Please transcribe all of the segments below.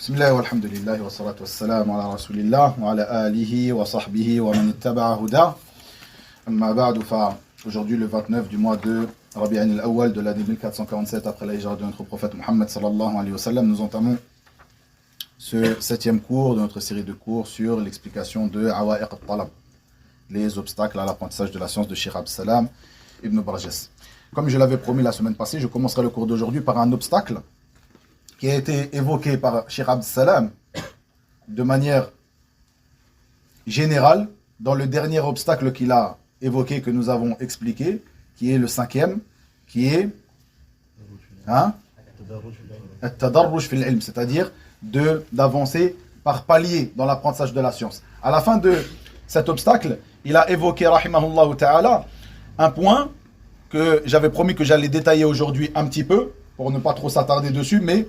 Bismillah walhamdulillah wa salatu wassalam ala rasulillah wa ala alihi wa sahbihi wa man ittaba'a huda. Amma ba'du fa aujourd'hui le 29 du mois de Rabi'an al-Awwal de l'année 1447 après la hijra de notre prophète Muhammad sallallahu alayhi wa sallam, nous entamons ce 7e cours de notre série de cours sur l'explication de Awa'iq al-Talab, les obstacles à l'apprentissage de la science de Cheikh Abd Salam Ibn Barjas. Comme je l'avais promis la semaine passée, je commencerai le cours d'aujourd'hui par un obstacle qui a été évoqué par Cheikh Abd Salam de manière générale dans le dernier obstacle qu'il a évoqué, que nous avons expliqué, qui est le 5e, qui est At-Tadarruj fil ilm, c'est-à-dire d'avancer par palier dans l'apprentissage de la science. À la fin de cet obstacle, il a évoqué, rahimahullah ta'ala, un point que j'avais promis que j'allais détailler aujourd'hui un petit peu, pour ne pas trop s'attarder dessus, mais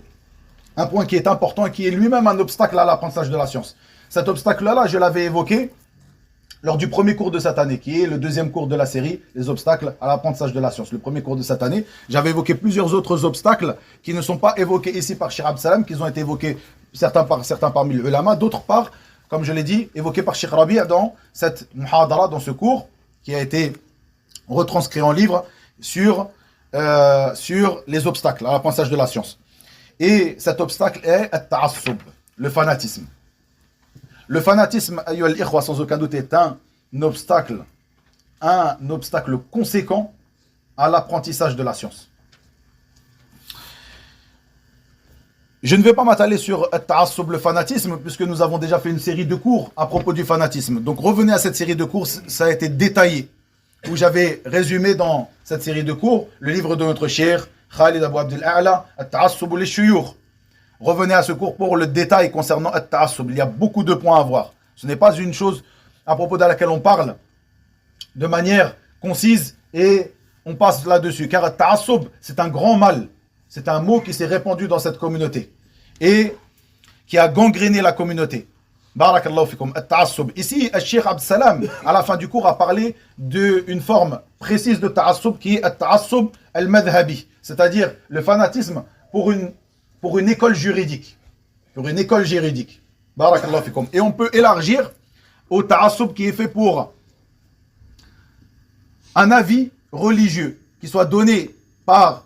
un point qui est important et qui est lui-même un obstacle à l'apprentissage de la science. Cet obstacle-là, je l'avais évoqué lors du premier cours de cette année, qui est le deuxième cours de la série, les obstacles à l'apprentissage de la science. Le premier cours de cette année, j'avais évoqué plusieurs autres obstacles qui ne sont pas évoqués ici par Cheikh Abd Salam, qui ont été évoqués certains parmi les ulama, d'autres par, comme je l'ai dit, évoqués par Cheikh Rabi' dans cette muhadara, dans ce cours, qui a été retranscrit en livre sur les obstacles à l'apprentissage de la science. Et cet obstacle est at-ta'assub, le fanatisme. Le fanatisme, ayyuha al-ikhwa, sans aucun doute, est un obstacle conséquent à l'apprentissage de la science. Je ne vais pas m'attarder sur at-ta'assub, le fanatisme, puisque nous avons déjà fait une série de cours à propos du fanatisme. Donc revenez à cette série de cours, ça a été détaillé, où j'avais résumé dans cette série de cours le livre de notre cheikh Khalid Abou Abdel A'la, At-Ta'assub lish-Shuyukh. Revenez à ce cours pour le détail concernant At-Ta'assub. Il y a beaucoup de points à voir. Ce n'est pas une chose à propos de laquelle on parle de manière concise et on passe là-dessus. Car At-Ta'assub, c'est un grand mal. C'est un mot qui s'est répandu dans cette communauté et qui a gangréné la communauté. Barakallahu fikum. At-Ta'assub. Ici, Cheikh Abd Salam, à la fin du cours, a parlé d'une forme précise de Ta'assub qui est At-Ta'assub al-Madhabi, c'est-à-dire le fanatisme pour une école juridique. Pour une école juridique. Barakallahu fikum. Et on peut élargir au Ta'assub qui est fait pour un avis religieux qui soit donné par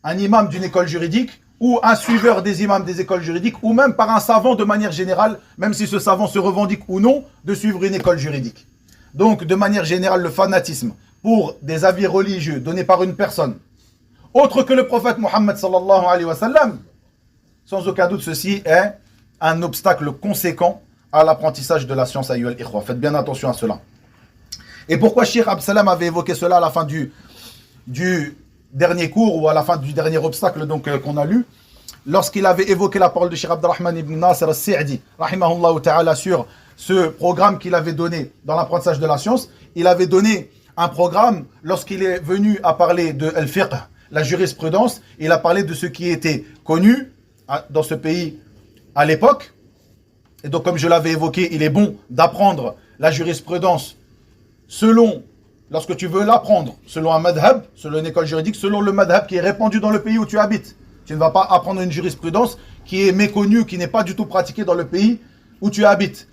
un imam d'une école juridique ou un suiveur des imams des écoles juridiques, ou même par un savant de manière générale, même si ce savant se revendique ou non, de suivre une école juridique. Donc, de manière générale, le fanatisme pour des avis religieux donnés par une personne, autre que le prophète Muhammad sallallahu alayhi wa sallam, sans aucun doute, ceci est un obstacle conséquent à l'apprentissage de la science ayyuha al-ikhwa. Faites bien attention à cela. Et pourquoi Cheikh Abd Salam avait évoqué cela à la fin du dernier cours, ou à la fin du dernier obstacle qu'on a lu, lorsqu'il avait évoqué la parole de Cheikh Abdurrahman ibn Nasser al-Sa'di, rahimahullah ta'ala, sur ce programme qu'il avait donné dans l'apprentissage de la science. Il avait donné un programme lorsqu'il est venu à parler de al-fiqh, la jurisprudence. Il a parlé de ce qui était connu dans ce pays à l'époque. Et donc, comme je l'avais évoqué, il est bon d'apprendre la jurisprudence lorsque tu veux l'apprendre, selon un madhab, selon une école juridique, selon le madhab qui est répandu dans le pays où tu habites. Tu ne vas pas apprendre une jurisprudence qui est méconnue, qui n'est pas du tout pratiquée dans le pays où tu habites.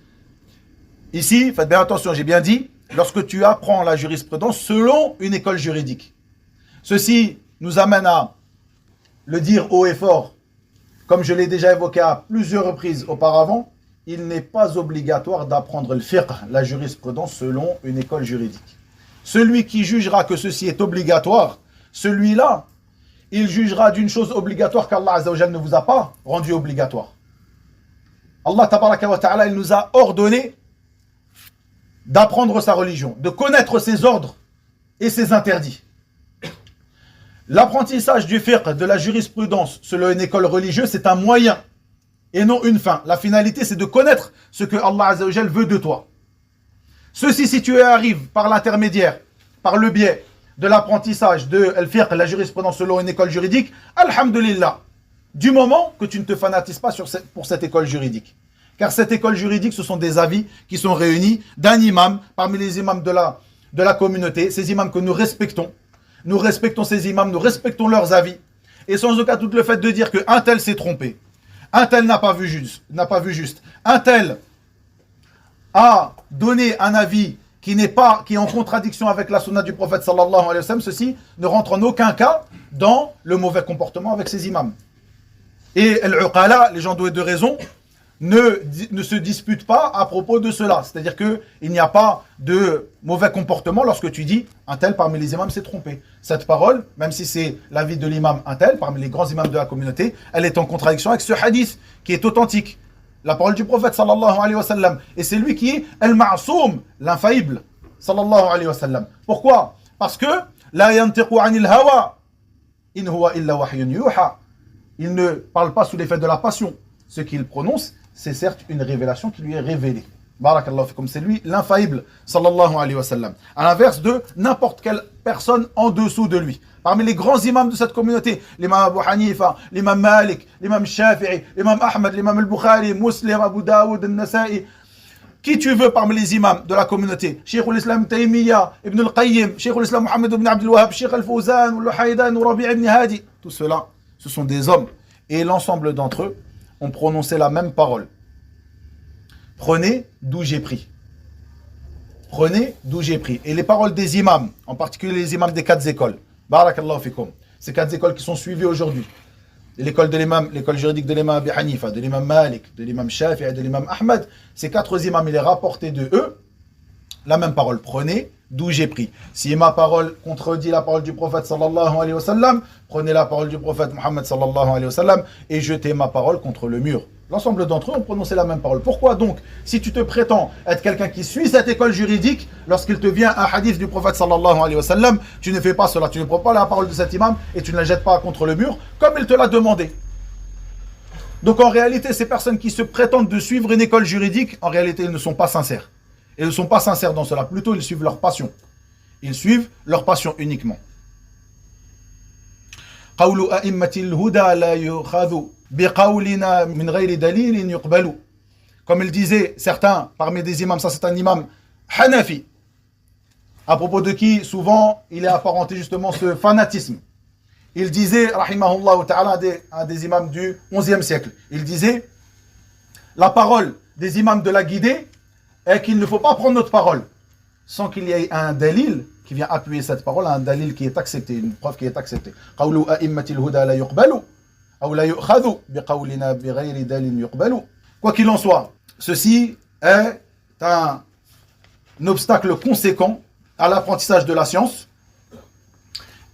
Ici, faites bien attention, j'ai bien dit, lorsque tu apprends la jurisprudence selon une école juridique. Ceci nous amène à le dire haut et fort, comme je l'ai déjà évoqué à plusieurs reprises auparavant, il n'est pas obligatoire d'apprendre le fiqh, la jurisprudence, selon une école juridique. Celui qui jugera que ceci est obligatoire, celui-là, il jugera d'une chose obligatoire qu'Allah Azza wa Jal ne vous a pas rendu obligatoire. Allah Tabaraka wa Ta'ala, il nous a ordonné d'apprendre sa religion, de connaître ses ordres et ses interdits. L'apprentissage du fiqh, de la jurisprudence, selon une école religieuse, c'est un moyen et non une fin. La finalité, c'est de connaître ce que Allah Azza wa Jal veut de toi. Ceci, si tu arrives par l'intermédiaire, par le biais de l'apprentissage de al-fiqh, la jurisprudence selon une école juridique, alhamdulillah, du moment que tu ne te fanatises pas pour cette école juridique. Car cette école juridique, ce sont des avis qui sont réunis d'un imam, parmi les imams de la communauté, ces imams que nous respectons. Nous respectons ces imams, nous respectons leurs avis. Et sans aucun doute le fait de dire qu'un tel s'est trompé, un tel n'a pas vu juste, un tel a donné un avis qui est en contradiction avec la sunna du prophète sallallahu alayhi wa sallam, ceci ne rentre en aucun cas dans le mauvais comportement avec ses imams. Et al-uqala, les gens doués de raison, ne se disputent pas à propos de cela. C'est-à-dire qu'il n'y a pas de mauvais comportement lorsque tu dis un tel parmi les imams s'est trompé. Cette parole, même si c'est l'avis de l'imam un tel, parmi les grands imams de la communauté, elle est en contradiction avec ce hadith qui est authentique. La parole du prophète sallallahu alayhi wa sallam. Et c'est lui qui est al-ma'soum, l'infaillible, sallallahu alayhi wa sallam. Pourquoi? Parce que la yantiqu anil hawa, in huwa illa wahyun yuha. Il ne parle pas sous l'effet de la passion. Ce qu'il prononce, c'est certes une révélation qui lui est révélée. Barakallahu fikum, c'est lui l'infaillible, sallallahu alayhi wa sallam. À l'inverse de n'importe quelle personne en dessous de lui. Parmi les grands imams de cette communauté, l'imam Abu Hanifa, l'imam Malik, l'imam Shafi'i, l'imam Ahmad, l'imam al-Bukhari, Muslim, Abu Daoud, al-Nasa'i, qui tu veux parmi les imams de la communauté, Cheikh al-Islam Taymiyyah, Ibn al-Qayyim, Cheikh al-Islam Muhammad ibn Abdul Wahhab, Cheikh al-Fawzan, al-Haydan, Rabi' ibn Hadi, tout cela, ce sont des hommes. Et l'ensemble d'entre eux ont prononcé la même parole. Prenez d'où j'ai pris. Prenez d'où j'ai pris. Et les paroles des imams, en particulier les imams des 4 écoles, barakallahu fikum, ces 4 écoles qui sont suivies aujourd'hui, l'école de l'imam, l'école juridique de l'imam Abi Hanifa, de l'imam Malik, de l'imam Shafi'i et de l'imam Ahmad, ces 4 imams, il est rapporté de eux la même parole. Prenez d'où j'ai pris. Si ma parole contredit la parole du prophète sallallahu alayhi wa sallam, prenez la parole du prophète Muhammad sallallahu alayhi wa sallam et jetez ma parole contre le mur. L'ensemble d'entre eux ont prononcé la même parole. Pourquoi donc, si tu te prétends être quelqu'un qui suit cette école juridique, lorsqu'il te vient un hadith du prophète sallallahu alayhi wa sallam, tu ne fais pas cela, tu ne prends pas la parole de cet imam et tu ne la jettes pas contre le mur, comme il te l'a demandé. Donc en réalité, ces personnes qui se prétendent de suivre une école juridique, en réalité, ils ne sont pas sincères. Ils ne sont pas sincères dans cela, plutôt ils suivent leur passion. Ils suivent leur passion uniquement. Comme il disait certains parmi des imams, ça c'est un imam Hanafi, à propos de qui souvent il est apparenté justement ce fanatisme. Il disait, rahimahullah ta'ala, un des imams du 11e siècle, il disait, la parole des imams de la guidée est qu'il ne faut pas prendre notre parole sans qu'il y ait un dalil qui vient appuyer cette parole, un dalil qui est accepté, une preuve qui est acceptée. Quoi qu'il en soit, ceci est un obstacle conséquent à l'apprentissage de la science.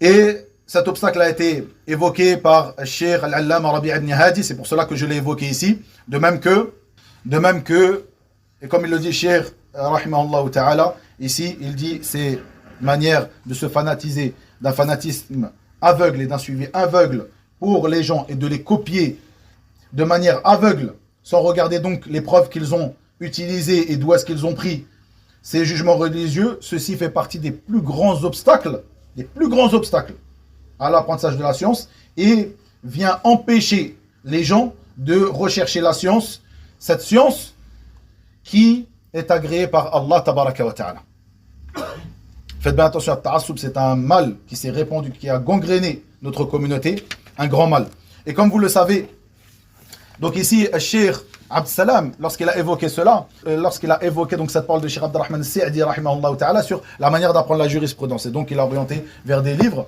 Et cet obstacle a été évoqué par Cheikh Al-Allama Rabi' ibn Hadi, c'est pour cela que je l'ai évoqué ici. De même que, et comme il le dit Cheikh Rahimahullah Ta'ala, ici il dit c'est manière de se fanatiser, d'un fanatisme aveugle et d'un suivi aveugle pour les gens et de les copier de manière aveugle, sans regarder donc les preuves qu'ils ont utilisées et d'où est-ce qu'ils ont pris ces jugements religieux. Ceci fait partie des plus grands obstacles à l'apprentissage de la science et vient empêcher les gens de rechercher la science, cette science qui est agréée par Allah tabaraka wa ta'ala. Faites bien attention à ta'assoub, c'est un mal qui s'est répandu, qui a gangréné notre communauté, un grand mal. Et comme vous le savez, donc ici, Cheikh Abd Salam, lorsqu'il a évoqué cela, lorsqu'il a évoqué donc cette parole de Cheikh Abdurrahman Sa'di rahimahullah ta'ala sur la manière d'apprendre la jurisprudence, et donc il a orienté vers des livres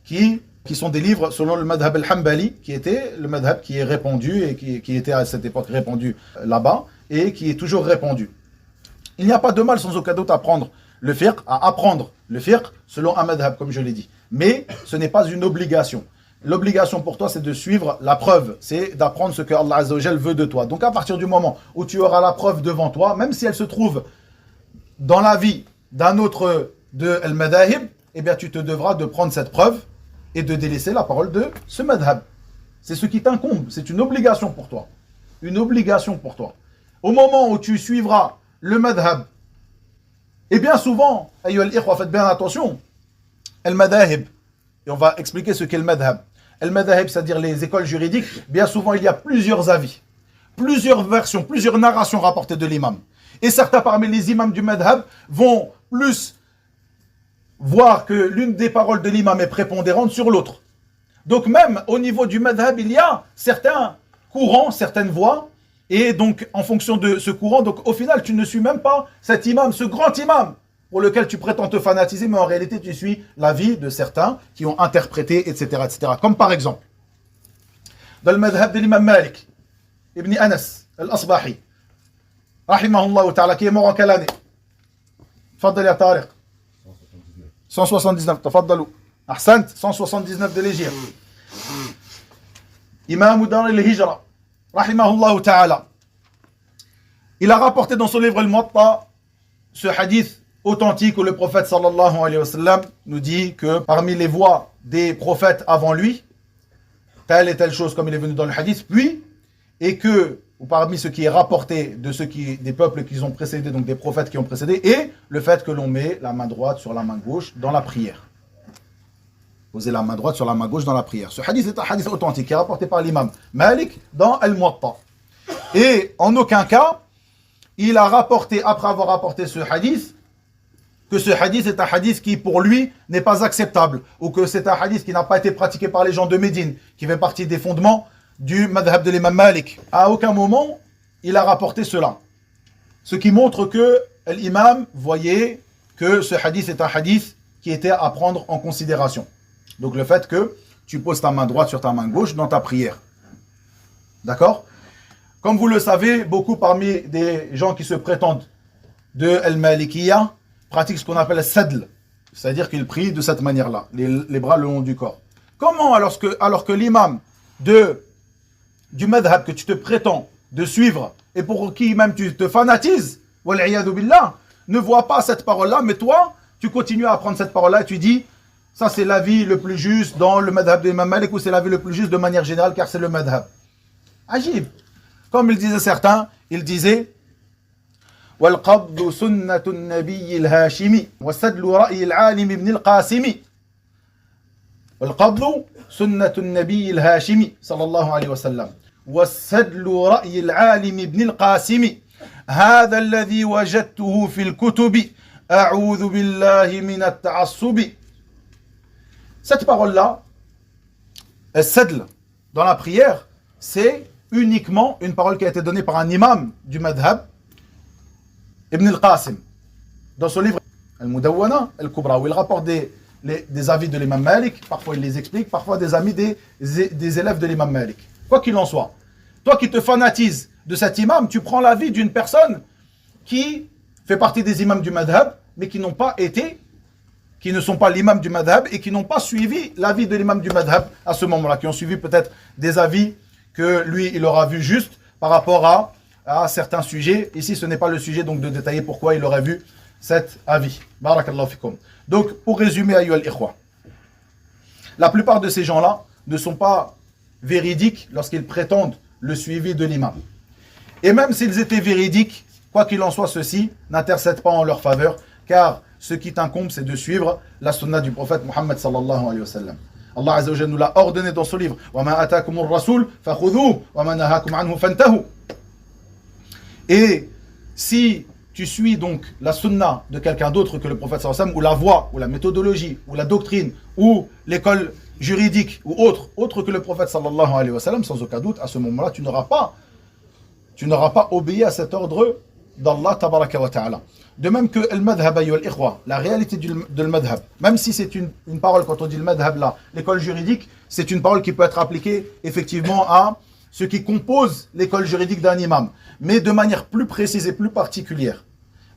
qui sont des livres selon le madhab al-Hanbali, qui était le madhab qui est répandu et qui était à cette époque répandu là-bas et qui est toujours répandu. Il n'y a pas de mal sans aucun doute à apprendre le fiqh selon un madhab, comme je l'ai dit. Mais ce n'est pas une obligation. L'obligation pour toi, c'est de suivre la preuve, c'est d'apprendre ce que Allah Azza wa Jal veut de toi. Donc à partir du moment où tu auras la preuve devant toi, même si elle se trouve dans la vie d'un autre de al-madahib, eh bien tu te devras de prendre cette preuve et de délaisser la parole de ce madhab. C'est ce qui t'incombe, c'est une obligation pour toi. Une obligation pour toi. Au moment où tu suivras le madhab, et bien souvent, ayyuha al-ikhwa, faites bien attention, al-madahib, et on va expliquer ce qu'est le madhab. Al-madahib, c'est-à-dire les écoles juridiques, bien souvent il y a plusieurs avis, plusieurs versions, plusieurs narrations rapportées de l'imam. Et certains parmi les imams du madhab vont plus voir que l'une des paroles de l'imam est prépondérante sur l'autre. Donc même au niveau du madhab, il y a certains courant, certaines voix, et donc en fonction de ce courant, donc au final tu ne suis même pas cet imam, ce grand imam pour lequel tu prétends te fanatiser, mais en réalité tu suis l'avis de certains qui ont interprété, etc., etc. Comme par exemple, dans le madhab de l'imam Malik, Ibn Anas al-Asbahi, rahimahullah ta'ala, qui est mort en quelle année? Faddal ya Tariq. 179, tafaddalu. Ahsant, 179 de l'Hégire. Imam Dar al-Hijra, rahimahullah ta'ala. Il a rapporté dans son livre Al-Muwatta ce hadith authentique où le prophète sallallahu alayhi wa sallam nous dit que parmi les voies des prophètes avant lui, telle et telle chose comme il est venu dans le hadith, puis, et que, ou parmi ce qui est rapporté de ceux qui, des peuples qui ont précédé, donc des prophètes qui ont précédé, et le fait que l'on met la main droite sur la main gauche dans la prière. Poser la main droite sur la main gauche dans la prière. Ce hadith est un hadith authentique qui est rapporté par l'imam Malik dans Al-Muwatta. Et en aucun cas, il a rapporté, après avoir rapporté ce hadith, que ce hadith est un hadith qui, pour lui, n'est pas acceptable, ou que c'est un hadith qui n'a pas été pratiqué par les gens de Médine, qui fait partie des fondements du madhab de l'imam Malik. À aucun moment, il a rapporté cela. Ce qui montre que l'imam voyait que ce hadith est un hadith qui était à prendre en considération. Donc le fait que tu poses ta main droite sur ta main gauche dans ta prière. D'accord? Comme vous le savez, beaucoup parmi des gens qui se prétendent de Al-Malikiyya pratiquent ce qu'on appelle le sadl, c'est-à-dire qu'ils prient de cette manière-là, les bras le long du corps. Comment, alors que l'imam du madhab que tu te prétends de suivre et pour qui même tu te fanatises, wal'iyadu billah, ne voit pas cette parole-là, mais toi, tu continues à apprendre cette parole-là et tu dis, ça c'est l'avis le plus juste dans le madhab de l'imam Malik ou c'est l'avis le plus juste de manière générale car c'est le madhab. Ajib. Comme il disait certains, il disait وَالْقَبْضُ سُنَّةُ النَّبِيِّ الْهَاشِمِ وَسَدْلُ رَأْيِ الْعَالِمِ بْنِ الْقَاسِمِ وَالْقَبْضُ سُنَّةُ النَّبِيِّ الْهَاشِمِ صلى الله عليه وسلم وَسَدْلُ رَأْيِ الْعَالِمِ بْنِ الْقَاسِمِ هذا الذي وجدته في الكتب أعوذ بالله من التعصب. Cette parole-là, al-sadl, dans la prière, c'est uniquement une parole qui a été donnée par un imam du madhab, Ibn al-Qasim, dans son livre Al-Mudawwana al-Kubra, où il rapporte des avis de l'imam Malik, parfois il les explique, parfois des amis des élèves de l'imam Malik. Quoi qu'il en soit, toi qui te fanatises de cet imam, tu prends l'avis d'une personne qui fait partie des imams du madhab, mais qui n'ont pas été, qui ne sont pas l'imam du madhab et qui n'ont pas suivi l'avis de l'imam du madhab à ce moment-là, qui ont suivi peut-être des avis que lui, il aura vu juste par rapport à certains sujets. Ici, ce n'est pas le sujet donc de détailler pourquoi il aurait vu cet avis. Barakallahu fikum. Donc, pour résumer, ayyuhal ikhwa, la plupart de ces gens-là ne sont pas véridiques lorsqu'ils prétendent le suivi de l'imam. Et même s'ils étaient véridiques, quoi qu'il en soit, ceci n'intercède pas en leur faveur, car ce qui t'incombe, c'est de suivre la sunna du prophète Muhammad sallallahu alayhi wa sallam. Allah Azza wa Jalla nous l'a ordonné dans ce livre. وَمَا أَتَاكُمُ الرَّسُولُ فَخُذُوهُ وَمَا نَهَاكُمْ عَنْهُ فَانْتَهُوا. Et si tu suis donc la sunna de quelqu'un d'autre que le prophète sallallahu alayhi wa sallam, ou la voie, ou la méthodologie, ou la doctrine, ou l'école juridique, ou autre que le prophète sallallahu alayhi wa sallam, sans aucun doute, à ce moment-là, tu n'auras pas obéi à cet ordre d'Allah tabaraka wa ta'ala. De même que le madhab, la réalité de le madhab, même si c'est une parole, quand on dit le madhab là, l'école juridique, c'est une parole qui peut être appliquée effectivement à ce qui compose l'école juridique d'un imam, mais de manière plus précise et plus particulière.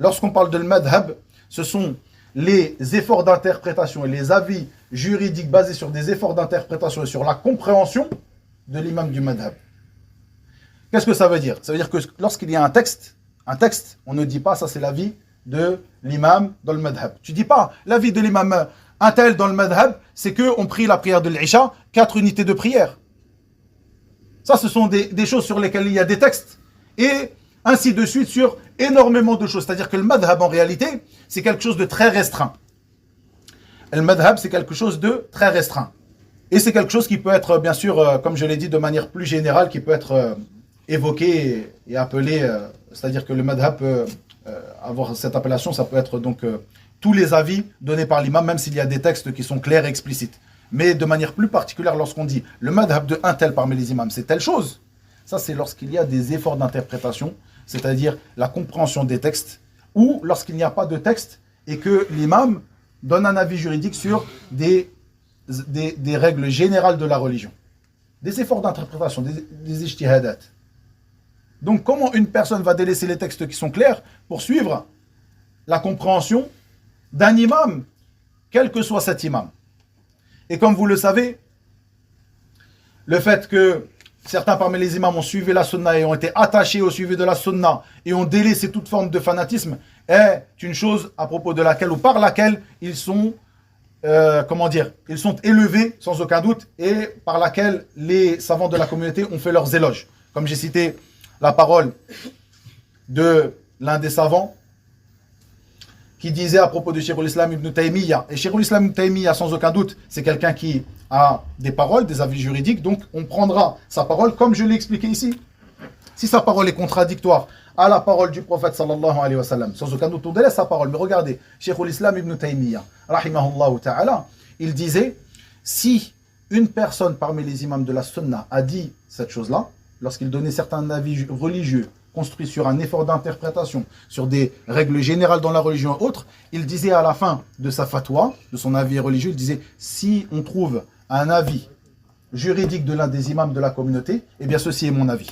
Lorsqu'on parle de le madhab, ce sont les efforts d'interprétation et les avis juridiques basés sur des efforts d'interprétation et sur la compréhension de l'imam du madhab. Qu'est-ce que ça veut dire? Ça veut dire que lorsqu'il y a un texte, on ne dit pas ça c'est l'avis de l'imam dans le madhab. Tu dis pas l'avis de l'imam un tel dans le madhab, c'est qu'on prie la prière de l'Isha, 4 unités de prière. Ça, ce sont des choses sur lesquelles il y a des textes. Et ainsi de suite sur énormément de choses. C'est-à-dire que le madhab en réalité, c'est quelque chose de très restreint. Le madhab, c'est quelque chose de très restreint. Et c'est quelque chose qui peut être, bien sûr, comme je l'ai dit, de manière plus générale, qui peut être évoqué et appelé, c'est-à-dire que le madhab peut avoir cette appellation, ça peut être donc tous les avis donnés par l'imam, même s'il y a des textes qui sont clairs et explicites. Mais de manière plus particulière, lorsqu'on dit le madhab de un tel parmi les imams, c'est telle chose, Ça, c'est lorsqu'il y a des efforts d'interprétation, c'est-à-dire la compréhension des textes, ou lorsqu'il n'y a pas de texte et que l'imam donne un avis juridique sur des règles générales de la religion. Des efforts d'interprétation, des ijtihadat. Donc, comment une personne va délaisser les textes qui sont clairs pour suivre la compréhension d'un imam, quel que soit cet imam? Et comme vous le savez, le fait que certains parmi les imams ont suivi la sunna et ont été attachés au suivi de la sunna et ont délaissé toute forme de fanatisme est une chose à propos de laquelle ou par laquelle ils sont, ils sont élevés sans aucun doute et par laquelle les savants de la communauté ont fait leurs éloges. Comme j'ai cité la parole de l'un des savants qui disait à propos de Cheikh al-Islam ibn Taymiyyah. Et Cheikh al-Islam ibn Taymiyyah, sans aucun doute, c'est quelqu'un qui a des paroles, des avis juridiques, donc on prendra sa parole comme je l'ai expliqué ici. Si sa parole est contradictoire à la parole du prophète sallallahu alayhi wa sallam, sans aucun doute on délaisse sa parole. Mais regardez, Cheikh al-Islam ibn Taymiyyah, rahimahullah ta'ala, il disait, si une personne parmi les imams de la sunna a dit cette chose-là, lorsqu'il donnait certains avis religieux, construit sur un effort d'interprétation, sur des règles générales dans la religion et autres, il disait à la fin de sa fatwa, de son avis religieux, il disait, si on trouve un avis juridique de l'un des imams de la communauté, eh bien ceci est mon avis.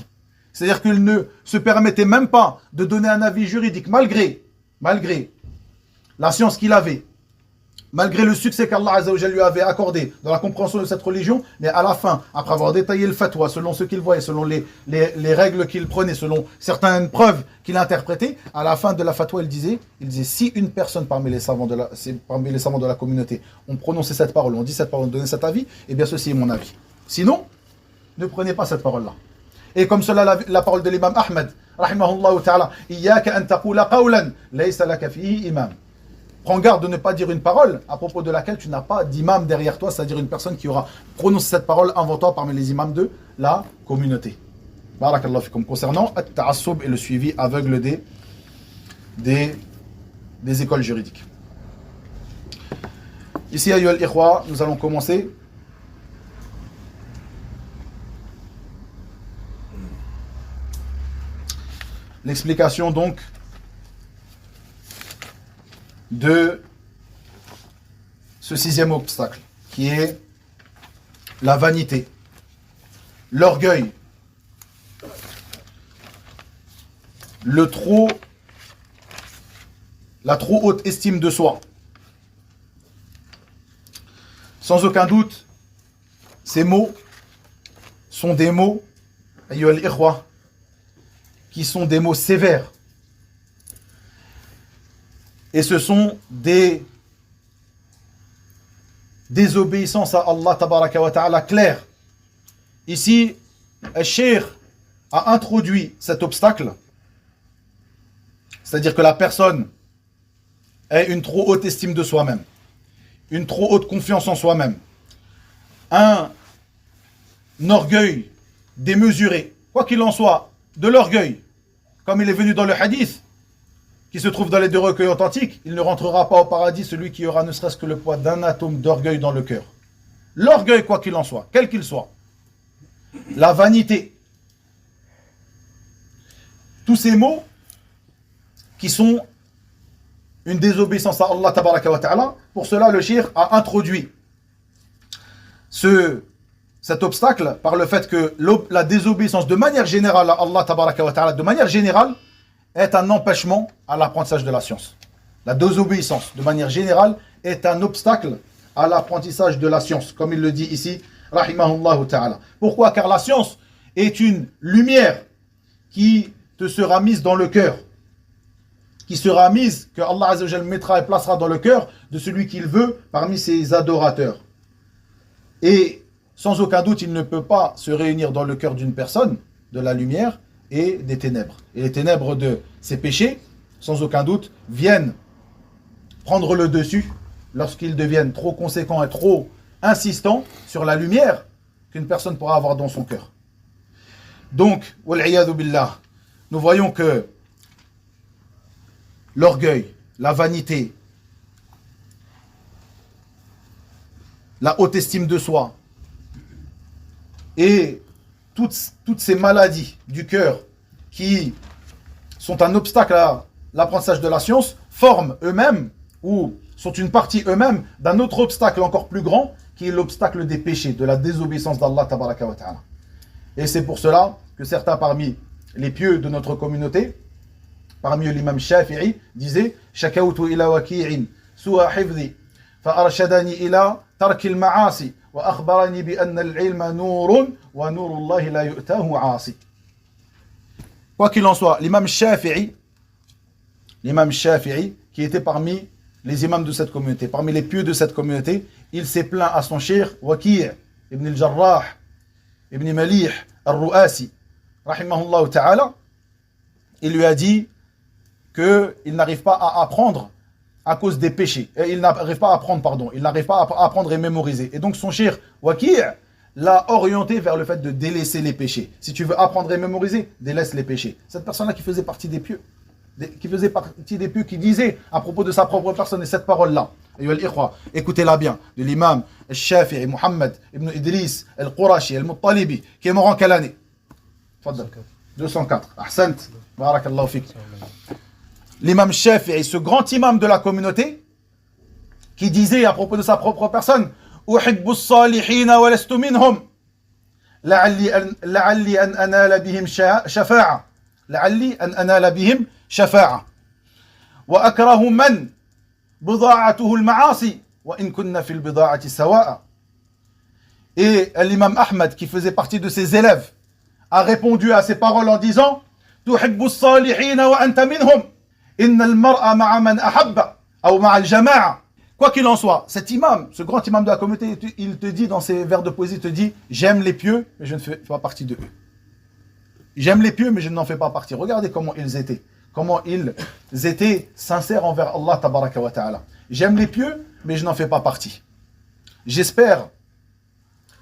C'est-à-dire qu'il ne se permettait même pas de donner un avis juridique, malgré la science qu'il avait, malgré le succès qu'Allah Azza wa Jalla lui avait accordé dans la compréhension de cette religion, mais à la fin, après avoir détaillé le fatwa, selon ce qu'il voyait, selon les règles qu'il prenait, selon certaines preuves qu'il interprétait, à la fin de la fatwa, il disait, si une personne parmi les savants de la communauté ont prononcé cette parole, ont dit cette parole, ont donné cet avis, eh bien ceci est mon avis. Sinon, ne prenez pas cette parole-là. Et comme cela, la parole de l'imam Ahmed, rahimahullah ta'ala, Iyaka an taqula qawlan, laysa laka fihi imam. Prends garde de ne pas dire une parole à propos de laquelle tu n'as pas d'imam derrière toi, c'est-à-dire une personne qui aura prononcé cette parole avant toi parmi les imams de la communauté. Barakallahu fikum. Concernant at-ta'assub et le suivi aveugle des écoles juridiques. Ici, ayyuha al-ikhwa, nous allons commencer l'explication donc de ce sixième obstacle, qui est la vanité, l'orgueil, la trop haute estime de soi. Sans aucun doute, ces mots sont des mots, ayyuha al-ikhwa, qui sont des mots sévères. Et ce sont des désobéissances à Allah tabaraka wa ta'ala claires. Ici, al-Cheikh a introduit cet obstacle, c'est-à-dire que la personne ait une trop haute estime de soi-même, une trop haute confiance en soi-même, un orgueil démesuré, quoi qu'il en soit, de l'orgueil, comme il est venu dans le hadith, qui se trouve dans les deux recueils authentiques, il ne rentrera pas au paradis celui qui aura ne serait-ce que le poids d'un atome d'orgueil dans le cœur. L'orgueil, quoi qu'il en soit, quel qu'il soit. La vanité. Tous ces mots qui sont une désobéissance à Allah tabaraka wa ta'ala, pour cela le cheikh a introduit cet obstacle par le fait que la désobéissance de manière générale à Allah tabaraka wa ta'ala, de manière générale, est un empêchement à l'apprentissage de la science. La désobéissance, de manière générale, est un obstacle à l'apprentissage de la science, comme il le dit ici, rahimahullah ta'ala. Pourquoi? Car la science est une lumière qui te sera mise dans le cœur, qui sera mise, que Allah Azza wa Jalla mettra et placera dans le cœur de celui qu'il veut parmi ses adorateurs. Et sans aucun doute, il ne peut pas se réunir dans le cœur d'une personne de la lumière et des ténèbres. Et les ténèbres de ces péchés, sans aucun doute, viennent prendre le dessus lorsqu'ils deviennent trop conséquents et trop insistants sur la lumière qu'une personne pourra avoir dans son cœur. Donc, wal'iyadu billah, nous voyons que l'orgueil, la vanité, la haute estime de soi et toutes ces maladies du cœur qui sont un obstacle à l'apprentissage de la science forment eux-mêmes ou sont une partie eux-mêmes d'un autre obstacle encore plus grand qui est l'obstacle des péchés, de la désobéissance d'Allah tabaraka wa ta'ala. Et c'est pour cela que certains parmi les pieux de notre communauté, parmi eux l'imam Shafi'i, disaient « Shakawtu ila waki'in su'a hifzi fa arshadani ila tarki al-ma'asi wa akhbarani bi anna al-ilma nurun wa nurullahi la yu'tahu 'asi » Quoi qu'il en soit, l'imam Shafi'i, qui était parmi les imams de cette communauté, parmi les pieux de cette communauté, il s'est plaint à son cheikh Waki' ibn al-Jarrah, ibn Malih al-Ru'asi, rahimahullah ta'ala, il lui a dit qu'il n'arrive pas à apprendre à cause des péchés. Il n'arrive pas à apprendre, pardon, il n'arrive pas à apprendre et mémoriser. Et donc son cheikh Waki' l'a orienté vers le fait de délaisser les péchés. Si tu veux apprendre et mémoriser, délaisse les péchés. Cette personne-là qui faisait partie des pieux, qui disait à propos de sa propre personne et cette parole-là, écoutez-la bien, de l'imam al-Shafi'i, Muhammad ibn Idris al-Qurashi al-Muttalibi, qui est mort en quelle année? 204. Ahsant, barakallahu fik. L'imam Shafi'i, ce grand imam de la communauté, qui disait à propos de sa propre personne, أحب الصالحين ولست منهم لعلي أن أنال بهم شفاعة وأكره من بضاعته المعاصي وإن كنا في البضاعة سواء. Et l'imam Ahmad, qui faisait partie de ses élèves, a répondu à ces paroles en disant تحب الصالحين وأنت منهم إن المرء مع من أحب أو مع الجماعة. Quoi qu'il en soit, cet imam, ce grand imam de la communauté, il te dit dans ses vers de poésie, il te dit « J'aime les pieux, mais je ne fais pas partie de eux. J'aime les pieux, mais je n'en fais pas partie. » Regardez comment ils étaient. Comment ils étaient sincères envers Allah tabaraka wa ta'ala. J'aime les pieux, mais je n'en fais pas partie. J'espère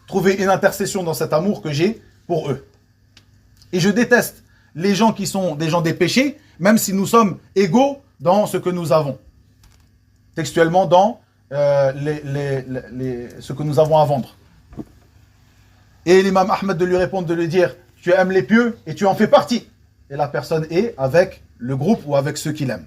trouver une intercession dans cet amour que j'ai pour eux. Et je déteste les gens qui sont des gens des péchés, même si nous sommes égaux dans ce que nous avons. Textuellement dans ce que nous avons à vendre. Et l'imam Ahmed de lui répondre, de lui dire « Tu aimes les pieux et tu en fais partie. » Et la personne est avec le groupe ou avec ceux qu'il aime.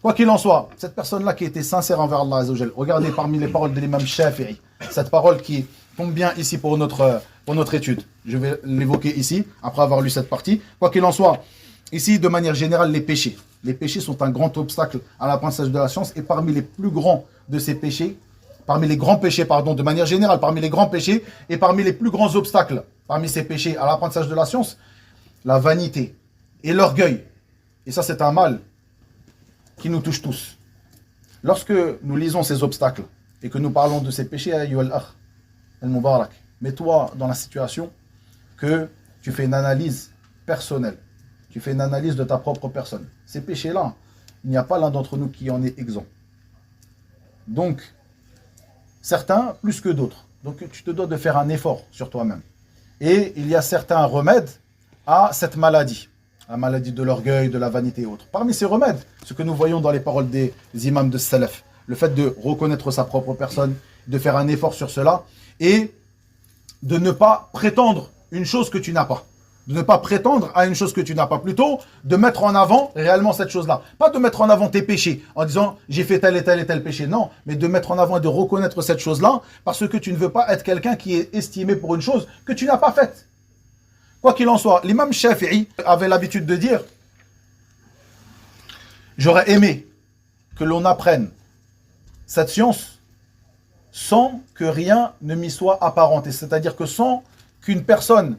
Quoi qu'il en soit, cette personne-là qui était sincère envers Allah Azza wa Jal, regardez parmi les paroles de l'imam Shafi'i, cette parole qui tombe bien ici pour notre étude. Je vais l'évoquer ici, après avoir lu cette partie. Quoi qu'il en soit, ici, de manière générale, les péchés. Les péchés sont un grand obstacle à l'apprentissage de la science et parmi les plus grands de ces péchés, parmi les grands péchés, pardon, de manière générale, parmi les grands péchés et parmi les plus grands obstacles, parmi ces péchés à l'apprentissage de la science, la vanité et l'orgueil. Et ça, c'est un mal qui nous touche tous. Lorsque nous lisons ces obstacles et que nous parlons de ces péchés, ayyuhal akh al-mubarak, mets-toi dans la situation que tu fais une analyse personnelle. Tu fais une analyse de ta propre personne. Ces péchés-là, il n'y a pas l'un d'entre nous qui en est exempt. Donc, certains plus que d'autres. Donc, tu te dois de faire un effort sur toi-même. Et il y a certains remèdes à cette maladie. La maladie de l'orgueil, de la vanité et autres. Parmi ces remèdes, ce que nous voyons dans les paroles des imams de Salaf, le fait de reconnaître sa propre personne, de faire un effort sur cela, et de ne pas prétendre une chose que tu n'as pas. De ne pas prétendre à une chose que tu n'as pas. Plutôt, de mettre en avant réellement cette chose-là. Pas de mettre en avant tes péchés en disant j'ai fait tel et tel et tel péché. Non, mais de mettre en avant et de reconnaître cette chose-là parce que tu ne veux pas être quelqu'un qui est estimé pour une chose que tu n'as pas faite. Quoi qu'il en soit, l'imam Shafi'i avait l'habitude de dire j'aurais aimé que l'on apprenne cette science sans que rien ne m'y soit apparenté. C'est-à-dire que sans qu'une personne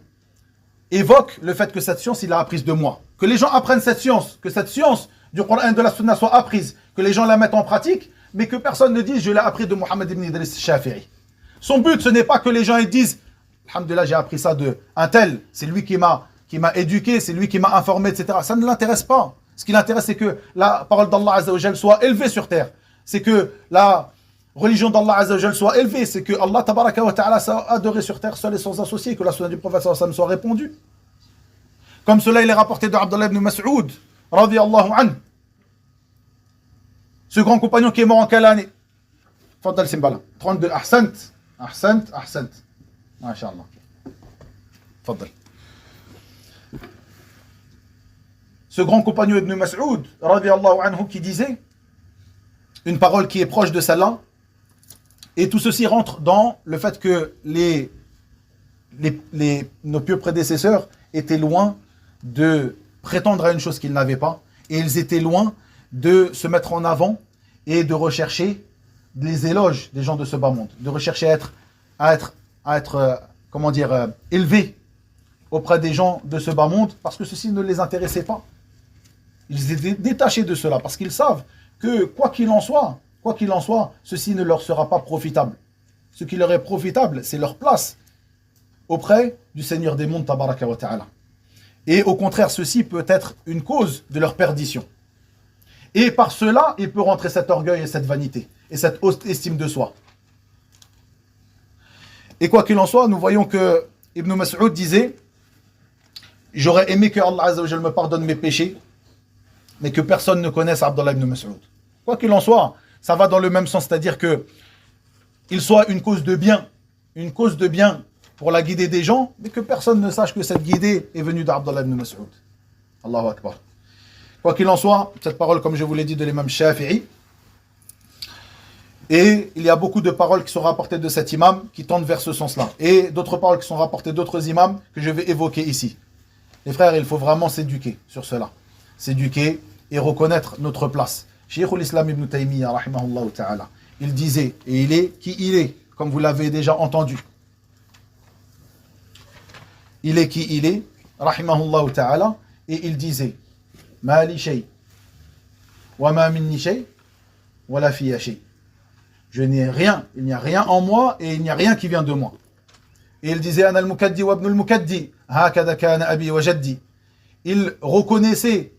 évoque le fait que cette science, il l'a apprise de moi. Que les gens apprennent cette science, que cette science du Coran et de la Sunna soit apprise, que les gens la mettent en pratique, mais que personne ne dise « je l'ai appris de Muhammad ibn Idris Shafi'i ». Son but, ce n'est pas que les gens ils disent « alhamdulillah, j'ai appris ça de un tel, c'est lui qui m'a éduqué, c'est lui qui m'a informé, etc. » Ça ne l'intéresse pas. Ce qui l'intéresse, c'est que la parole d'Allah Azza wa Jal soit élevée sur terre. C'est que la religion d'Allah Azza wa Jal soit élevée, c'est que Allah tabaraka wa ta'ala soit adoré sur terre seul et sans associé, que la sunna du prophète sallallahu alayhi wa sallam soit répandue. Comme cela, il est rapporté de Abdullah ibn Mas'ud, radiyallahu anhu. Ce grand compagnon qui est mort en quelle année? Fadal Simbala. 32. Ahsant. Ahsant. Ahsant. Masha'Allah. Fadal. Ce grand compagnon Ibn Mas'ud, radiyallahu anhu, qui disait une parole qui est proche de celle-là, et tout ceci rentre dans le fait que nos pieux prédécesseurs étaient loin de prétendre à une chose qu'ils n'avaient pas, et ils étaient loin de se mettre en avant et de rechercher les éloges des gens de ce bas monde, de rechercher à être élevés auprès des gens de ce bas monde, parce que ceci ne les intéressait pas. Ils étaient détachés de cela, parce qu'ils savent que quoi qu'il en soit, ceci ne leur sera pas profitable. Ce qui leur est profitable, c'est leur place auprès du Seigneur des mondes, tabaraka wa ta'ala. Et au contraire, ceci peut être une cause de leur perdition. Et par cela, il peut rentrer cet orgueil et cette vanité, et cette haute estime de soi. Et quoi qu'il en soit, nous voyons que Ibn Mas'ud disait « J'aurais aimé que Allah Azza wa Jal me pardonne mes péchés, mais que personne ne connaisse Abdullah ibn Mas'ud. » Quoi qu'il en soit, ça va dans le même sens, c'est-à-dire que il soit une cause de bien pour la guider des gens, mais que personne ne sache que cette guidée est venue d'Abdullah ibn Mas'ud. Allahu Akbar. Quoi qu'il en soit, cette parole, comme je vous l'ai dit, de l'imam Shafi'i, et il y a beaucoup de paroles qui sont rapportées de cet imam qui tendent vers ce sens-là, et d'autres paroles qui sont rapportées d'autres imams que je vais évoquer ici. Les frères, il faut vraiment s'éduquer sur cela. S'éduquer et reconnaître notre place. Shaykhul Islam ibn Taymiyyah, rahimahullah ta'ala, il disait, et il est qui il est, comme vous l'avez déjà entendu. Il est qui il est, rahimahullah ta'ala, et il disait, ma li shay, wa ma minni shay, wa la fiya shay. Je n'ai rien, il n'y a rien en moi, et il n'y a rien qui vient de moi. Et il disait, ana al-mukaddi wa ibn al-mukaddi, hakada kana abi wa jaddi. Il reconnaissait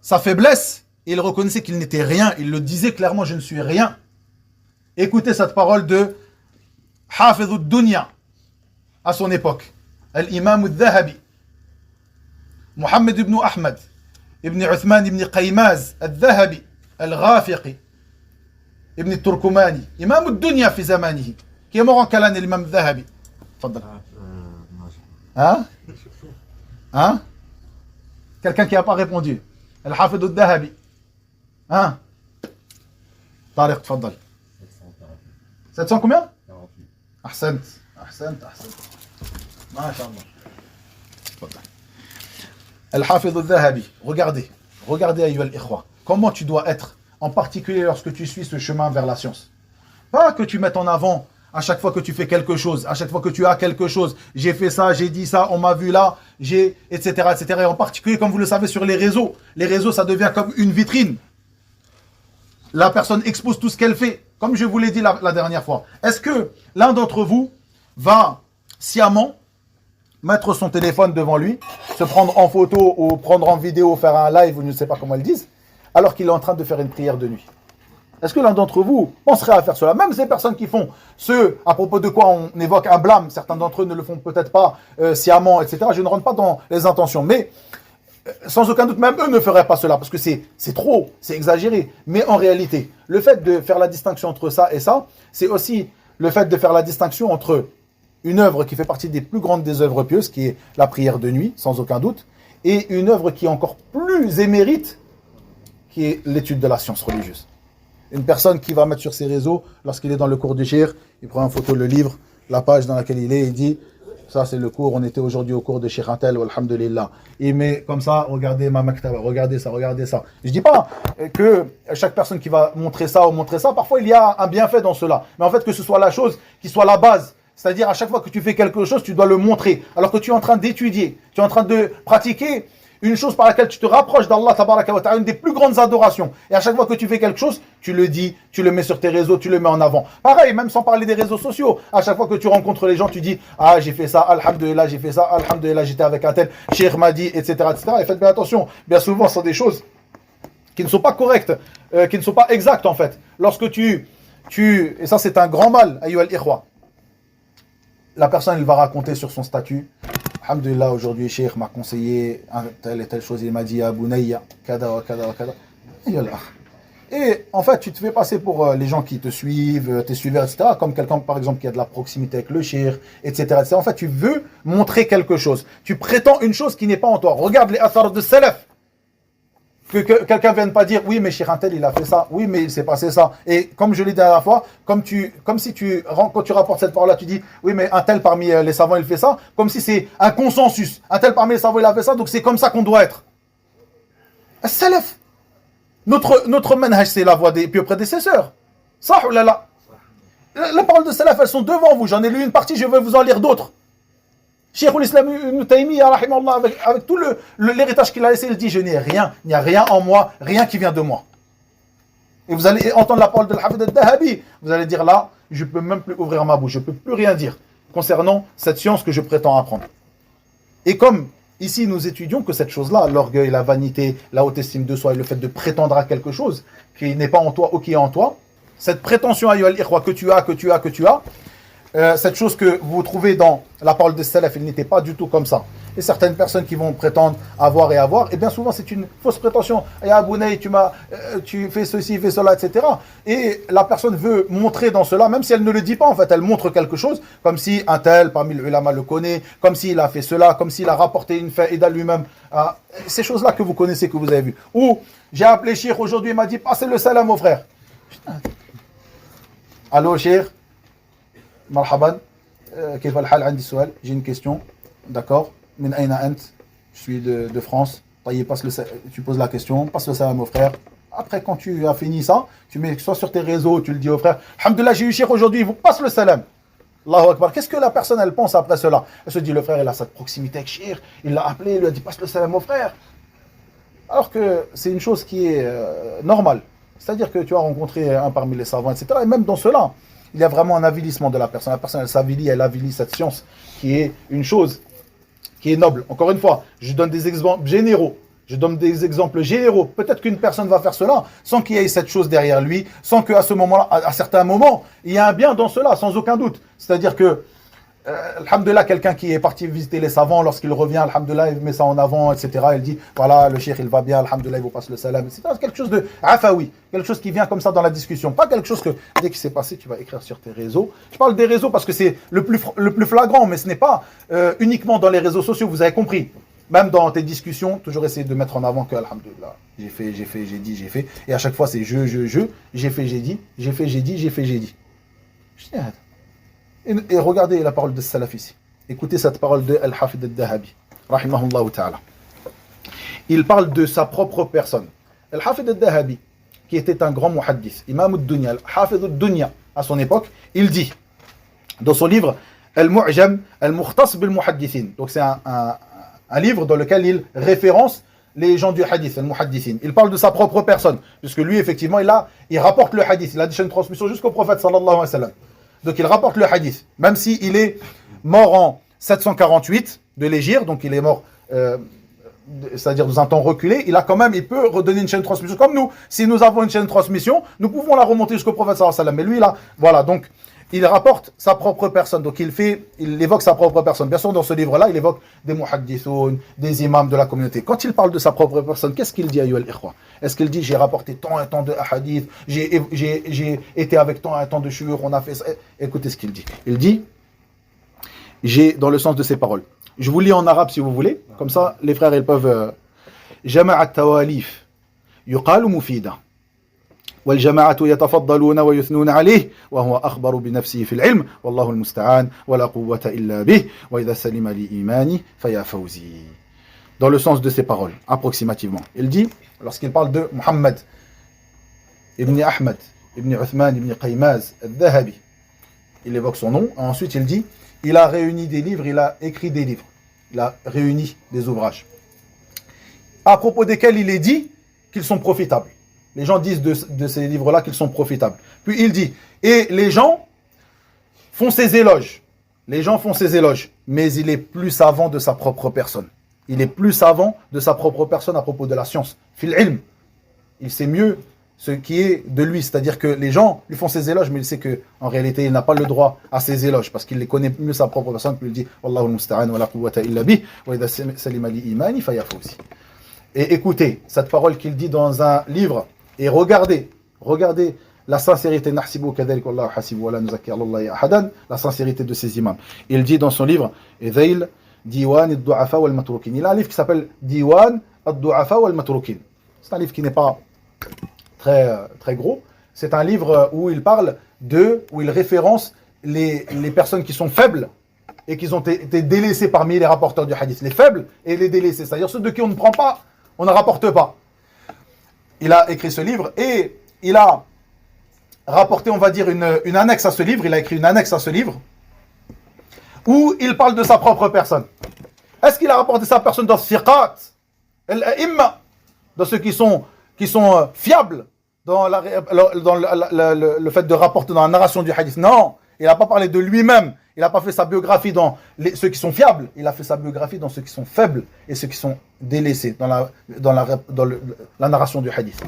sa faiblesse, et il reconnaissait qu'il n'était rien. Il le disait clairement, je ne suis rien. Écoutez cette parole de Hafiz al-Dunya à son époque. Al-Imam al-Dhahabi. Muhammad ibn Ahmad ibn Uthman ibn Qaymaz al-Dhahabi al-Ghafiqi ibn Turkumani. Imam al-Dunya fi zamanihi. Qui est mort en quelle année, l'Imam al-Dhahabi? Fadal. Hein? Hein? Quelqu'un qui n'a pas répondu. Al-Hafid al-Dhahabi. Hein? Tariq, tfaddal. 700 combien? 48. Ahsant. Masha'Allah. Al-Hafid al-Dhahabi. Regardez, ayyuha al-ikhwa. Comment tu dois être, en particulier lorsque tu suis ce chemin vers la science. Pas que tu mettes en avant à chaque fois que tu fais quelque chose, à chaque fois que tu as quelque chose, j'ai fait ça, j'ai dit ça, on m'a vu là, etc., etc. Et en particulier, comme vous le savez, sur les réseaux, ça devient comme une vitrine. La personne expose tout ce qu'elle fait, comme je vous l'ai dit la dernière fois. Est-ce que l'un d'entre vous va sciemment mettre son téléphone devant lui, se prendre en photo ou prendre en vidéo, faire un live, ou je ne sais pas comment ils disent, alors qu'il est en train de faire une prière de nuit? Est-ce que l'un d'entre vous penserait à faire cela? Même ces personnes qui font ce à propos de quoi on évoque un blâme, certains d'entre eux ne le font peut-être pas sciemment, etc. Je ne rentre pas dans les intentions, mais sans aucun doute, même eux ne feraient pas cela, parce que c'est trop, c'est exagéré. Mais en réalité, le fait de faire la distinction entre ça et ça, c'est aussi le fait de faire la distinction entre une œuvre qui fait partie des plus grandes des œuvres pieuses, qui est la prière de nuit, sans aucun doute, et une œuvre qui est encore plus émérite, qui est l'étude de la science religieuse. Une personne qui va mettre sur ses réseaux, lorsqu'il est dans le cours du shir, il prend en photo le livre, la page dans laquelle il est, il dit, ça c'est le cours, on était aujourd'hui au cours de Cheikh Antel, alhamdulillah. Il met comme ça, regardez ma maktaba, regardez ça. Je dis pas que chaque personne qui va montrer ça ou montrer ça, parfois il y a un bienfait dans cela. Mais en fait que ce soit la chose qui soit la base. C'est-à-dire à chaque fois que tu fais quelque chose, tu dois le montrer. Alors que tu es en train d'étudier, tu es en train de pratiquer une chose par laquelle tu te rapproches d'Allah tabaraka wa ta'ala, une des plus grandes adorations. Et à chaque fois que tu fais quelque chose, tu le dis, tu le mets sur tes réseaux, tu le mets en avant. Pareil, même sans parler des réseaux sociaux. À chaque fois que tu rencontres les gens, tu dis, ah, j'ai fait ça, alhamdulillah, j'ai fait ça, alhamdulillah, j'étais avec un tel, Cheikh m'a dit, etc., etc. Et faites bien attention. Bien souvent, ce sont des choses qui ne sont pas correctes, qui ne sont pas exactes, en fait. Lorsque et ça, c'est un grand mal, ayyuha al-ikhwa. La personne, elle va raconter sur son statut, alhamdulillah, aujourd'hui, Cheikh m'a conseillé telle et telle chose, il m'a dit, Abou Nayya, kada wa kada wa kada. Et en fait, tu te fais passer pour les gens qui te suivent, tes suiveurs, etc. Comme quelqu'un, par exemple, qui a de la proximité avec le shir, etc., etc. En fait, tu veux montrer quelque chose. Tu prétends une chose qui n'est pas en toi. Regarde les athars de salaf. Que quelqu'un ne vienne pas dire, oui, mais Cheikh Antel, il a fait ça. Oui, mais il s'est passé ça. Et comme je l'ai dit la dernière fois, comme si quand tu rapportes cette parole-là, tu dis, oui, mais un tel parmi les savants, il fait ça. Comme si c'est un consensus. Un tel parmi les savants, il a fait ça. Donc c'est comme ça qu'on doit être. Salaf. Notre manhaj, c'est la voie des pieux prédécesseurs. Ça, oh là là. Les paroles de salaf, elles sont devant vous. J'en ai lu une partie, je vais vous en lire d'autres. Cheikh l'Islam Ibn Taymiyyah, avec tout l'héritage qu'il a laissé, il dit, je n'ai rien, il n'y a rien en moi, rien qui vient de moi. Et vous allez entendre la parole de l'Hafid al-Dahabi, vous allez dire là, je ne peux même plus ouvrir ma bouche, je ne peux plus rien dire concernant cette science que je prétends apprendre. Et comme ici nous étudions que cette chose-là, l'orgueil, la vanité, la haute estime de soi et le fait de prétendre à quelque chose qui n'est pas en toi ou qui est en toi, cette prétention à al-ikhwa que tu as, cette chose que vous trouvez dans la parole des salaf, il n'était pas du tout comme ça. Et certaines personnes qui vont prétendre avoir, et bien souvent c'est une fausse prétention. Et Abounaï, tu fais ceci, fais cela, etc. Et la personne veut montrer dans cela, même si elle ne le dit pas, en fait, elle montre quelque chose, comme si un tel, parmi les ulama, le connaît, comme s'il a fait cela, comme s'il a rapporté une faïda lui-même. Ces choses-là que vous connaissez, que vous avez vues. Ou, j'ai appelé Cheikh aujourd'hui, il m'a dit, passez le salam au frère. Allô, Cheikh? Marhaban, كيف الحال عندي سؤال, j'ai une question, d'accord, من أين أنت, je suis de France, tu poses la question, passe le salam au frère. Après, quand tu as fini ça, tu mets soit sur tes réseaux, tu le dis au frère, alhamdoulilah, j'ai eu Cheikh aujourd'hui, il vous passe le salam. Allahu Akbar. Qu'est-ce que la personne elle pense après cela? Elle se dit, le frère il a cette proximité avec Cheikh, il l'a appelé, il lui a dit passe le salam au frère. Alors que c'est une chose qui est normale, c'est-à-dire que tu as rencontré un parmi les savants, etc. Et même dans cela, il y a vraiment un avilissement de la personne. La personne, elle s'avilit, elle avilit cette science qui est une chose qui est noble. Encore une fois, je donne des exemples généraux. Peut-être qu'une personne va faire cela sans qu'il y ait cette chose derrière lui, sans qu'à ce moment-là, à certains moments, il y a un bien dans cela, sans aucun doute. C'est-à-dire que, alhamdoulilah, quelqu'un qui est parti visiter les savants, lorsqu'il revient, alhamdoulilah, il met ça en avant, etc. Il dit, voilà, le cheikh, il va bien, alhamdoulilah, il vous passe le salam, etc. C'est quelque chose de afawi, quelque chose qui vient comme ça dans la discussion. Pas quelque chose que, dès qu'il s'est passé, tu vas écrire sur tes réseaux. Je parle des réseaux parce que c'est le plus flagrant, mais ce n'est pas uniquement dans les réseaux sociaux, vous avez compris. Même dans tes discussions, toujours essayer de mettre en avant que, alhamdoulilah, j'ai fait. Et à chaque fois, c'est j'ai fait, j'ai dit. Et regardez la parole de Salaf ici. Écoutez cette parole de Al-Hafid al-Dahabi, rahimahullah ta'ala. Il parle de sa propre personne. Al-Hafid al-Dahabi, qui était un grand muhaddith, imam al-Dunya, al-Hafid al-Dunya, à son époque, il dit, dans son livre, Al-Mu'jam al-Mukhtas bil-Muhaddithin. Donc c'est un livre dans lequel il référence les gens du hadith, al-Muhaddithin. Il parle de sa propre personne, puisque lui, effectivement, il rapporte le hadith, il a des chaînes de transmission jusqu'au prophète, sallallahu alayhi wa sallam. Donc il rapporte le hadith, même s'il est mort en 748 de l'Hégire, donc il est mort, c'est-à-dire dans un temps reculé, il peut redonner une chaîne de transmission. Comme nous, si nous avons une chaîne de transmission, nous pouvons la remonter jusqu'au prophète sallallahu alayhi wa sallam. Mais lui, là, voilà, donc il rapporte sa propre personne, donc il évoque sa propre personne. Bien sûr, dans ce livre-là, il évoque des muhaddithoun, des imams de la communauté. Quand il parle de sa propre personne, qu'est-ce qu'il dit à al-ikhwa? Est-ce qu'il dit, j'ai rapporté tant et tant de hadiths, j'ai été avec tant et tant de shuyukh, on a fait ça? Écoutez ce qu'il dit. Il dit, dans le sens de ses paroles. Je vous lis en arabe si vous voulez, comme ça les frères ils peuvent. Jama'a tawalif, yuqalu mufida. والجماعة يتفضلون ويثنون عليه وهو أخبر بنفسه في العلم والله المستعان ولا قوة إلا به وإذا سلم لي إيماني فيا فوزي. Dans le sens de ces paroles, approximativement. Il dit, lorsqu'il parle de Muhammad ibn Ahmad ibn Uthman ibn Qaymaz al-Dhahabi, il évoque son nom, ensuite il dit, il a réuni des livres, il a écrit des livres, il a réuni des ouvrages, à propos desquels il est dit qu'ils sont profitables. Les gens disent de ces livres-là qu'ils sont profitables. Puis il dit, et les gens font ses éloges. Mais il est plus savant de sa propre personne. Il est plus savant de sa propre personne à propos de la science. Fil ilm. Il sait mieux ce qui est de lui. C'est-à-dire que les gens lui font ses éloges, mais il sait qu'en réalité, il n'a pas le droit à ses éloges, parce qu'il les connaît mieux sa propre personne. Puis il dit, Wallahu al-musta'an wa la quwwata illa bih, wa idha salima li imani fayafawzi. Et écoutez cette parole qu'il dit dans un livre, et regardez Regardez la sincérité, la sincérité de ces imams. Il dit dans son livre, Diwan al-Du'afa wal-Matrukin. Il a un livre qui s'appelle Diwan al-Du'afa wal-Matrukin. C'est un livre qui n'est pas très gros. C'est un livre où il parle où il référence les personnes qui sont faibles et qui ont été délaissées parmi les rapporteurs du hadith. Les faibles et les délaissés. C'est-à-dire ceux de qui on ne prend pas, on ne rapporte pas. Il a écrit ce livre et il a rapporté, on va dire, une annexe à ce livre. Il a écrit une annexe à ce livre où il parle de sa propre personne. Est-ce qu'il a rapporté sa personne dans Siqat, al-A'imma, dans ceux qui sont fiables dans le fait de rapporter dans la narration du hadith? Non, il n'a pas parlé de lui-même. Il n'a pas fait sa biographie dans ceux qui sont fiables. Il a fait sa biographie dans ceux qui sont faibles et ceux qui sont délaissés dans la narration du hadith.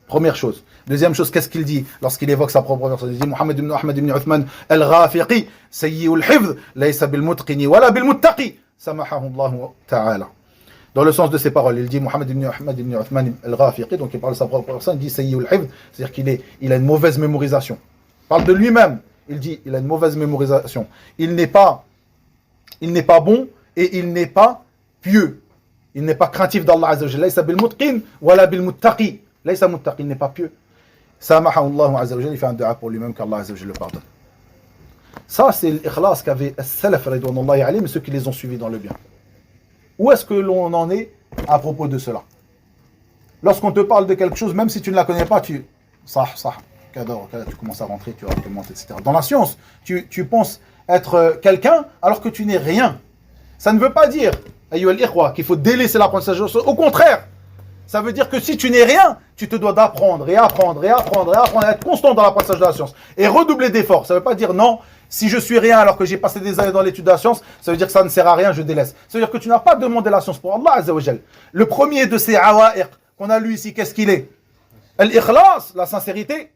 Première chose. Deuxième chose, qu'est-ce qu'il dit lorsqu'il évoque sa propre personne? Il dit Muhammad ibn Ahmad ibn Uthman al-Ghafiqi, sayyi'ul hifz, laysa bil-mutqini wala bil-muttaqi, samahahu Allah ta'ala. Dans le sens de ses paroles, il dit Muhammad ibn Ahmad ibn Uthman al-Ghafiqi, donc il parle de sa propre personne, il dit sayyi'ul hifz, c'est-à-dire qu'il a une mauvaise mémorisation. Il parle de lui-même. Il dit il a une mauvaise mémorisation. Il n'est pas bon et il n'est pas pieux. Il n'est pas craintif d'Allah Azza wa Jalla. Laysa bil-mutqin wala bil-muttaqi. Laysa muttaqi, il n'est pas pieux. Samahahu Allah Azza wa Jalla, il fait un dua pour lui-même qu'Allah Azza wa Jalla le pardonne. Ça, c'est l'ikhlas qu'avaient as-salaf ridwanullahi alayhim, ceux qui les ont suivis dans le bien. Où est-ce que l'on en est à propos de cela? Lorsqu'on te parle de quelque chose, même si tu ne la connais pas, tu commences à rentrer, tu argumentes, etc. Dans la science, tu penses être quelqu'un alors que tu n'es rien. Ça ne veut pas dire, ayyuhal ikhwa, qu'il faut délaisser l'apprentissage. Au contraire, ça veut dire que si tu n'es rien, tu te dois d'apprendre et apprendre et apprendre et apprendre, et être constant dans l'apprentissage de la science et redoubler d'efforts. Ça ne veut pas dire non, si je suis rien alors que j'ai passé des années dans l'étude de la science, ça veut dire que ça ne sert à rien, je délaisse. Ça veut dire que tu n'as pas demandé la science pour Allah Azza wa Jal. Le premier de ces awa'iq qu'on a lu ici, qu'est-ce qu'il est? Al-ikhlas, la sincérité.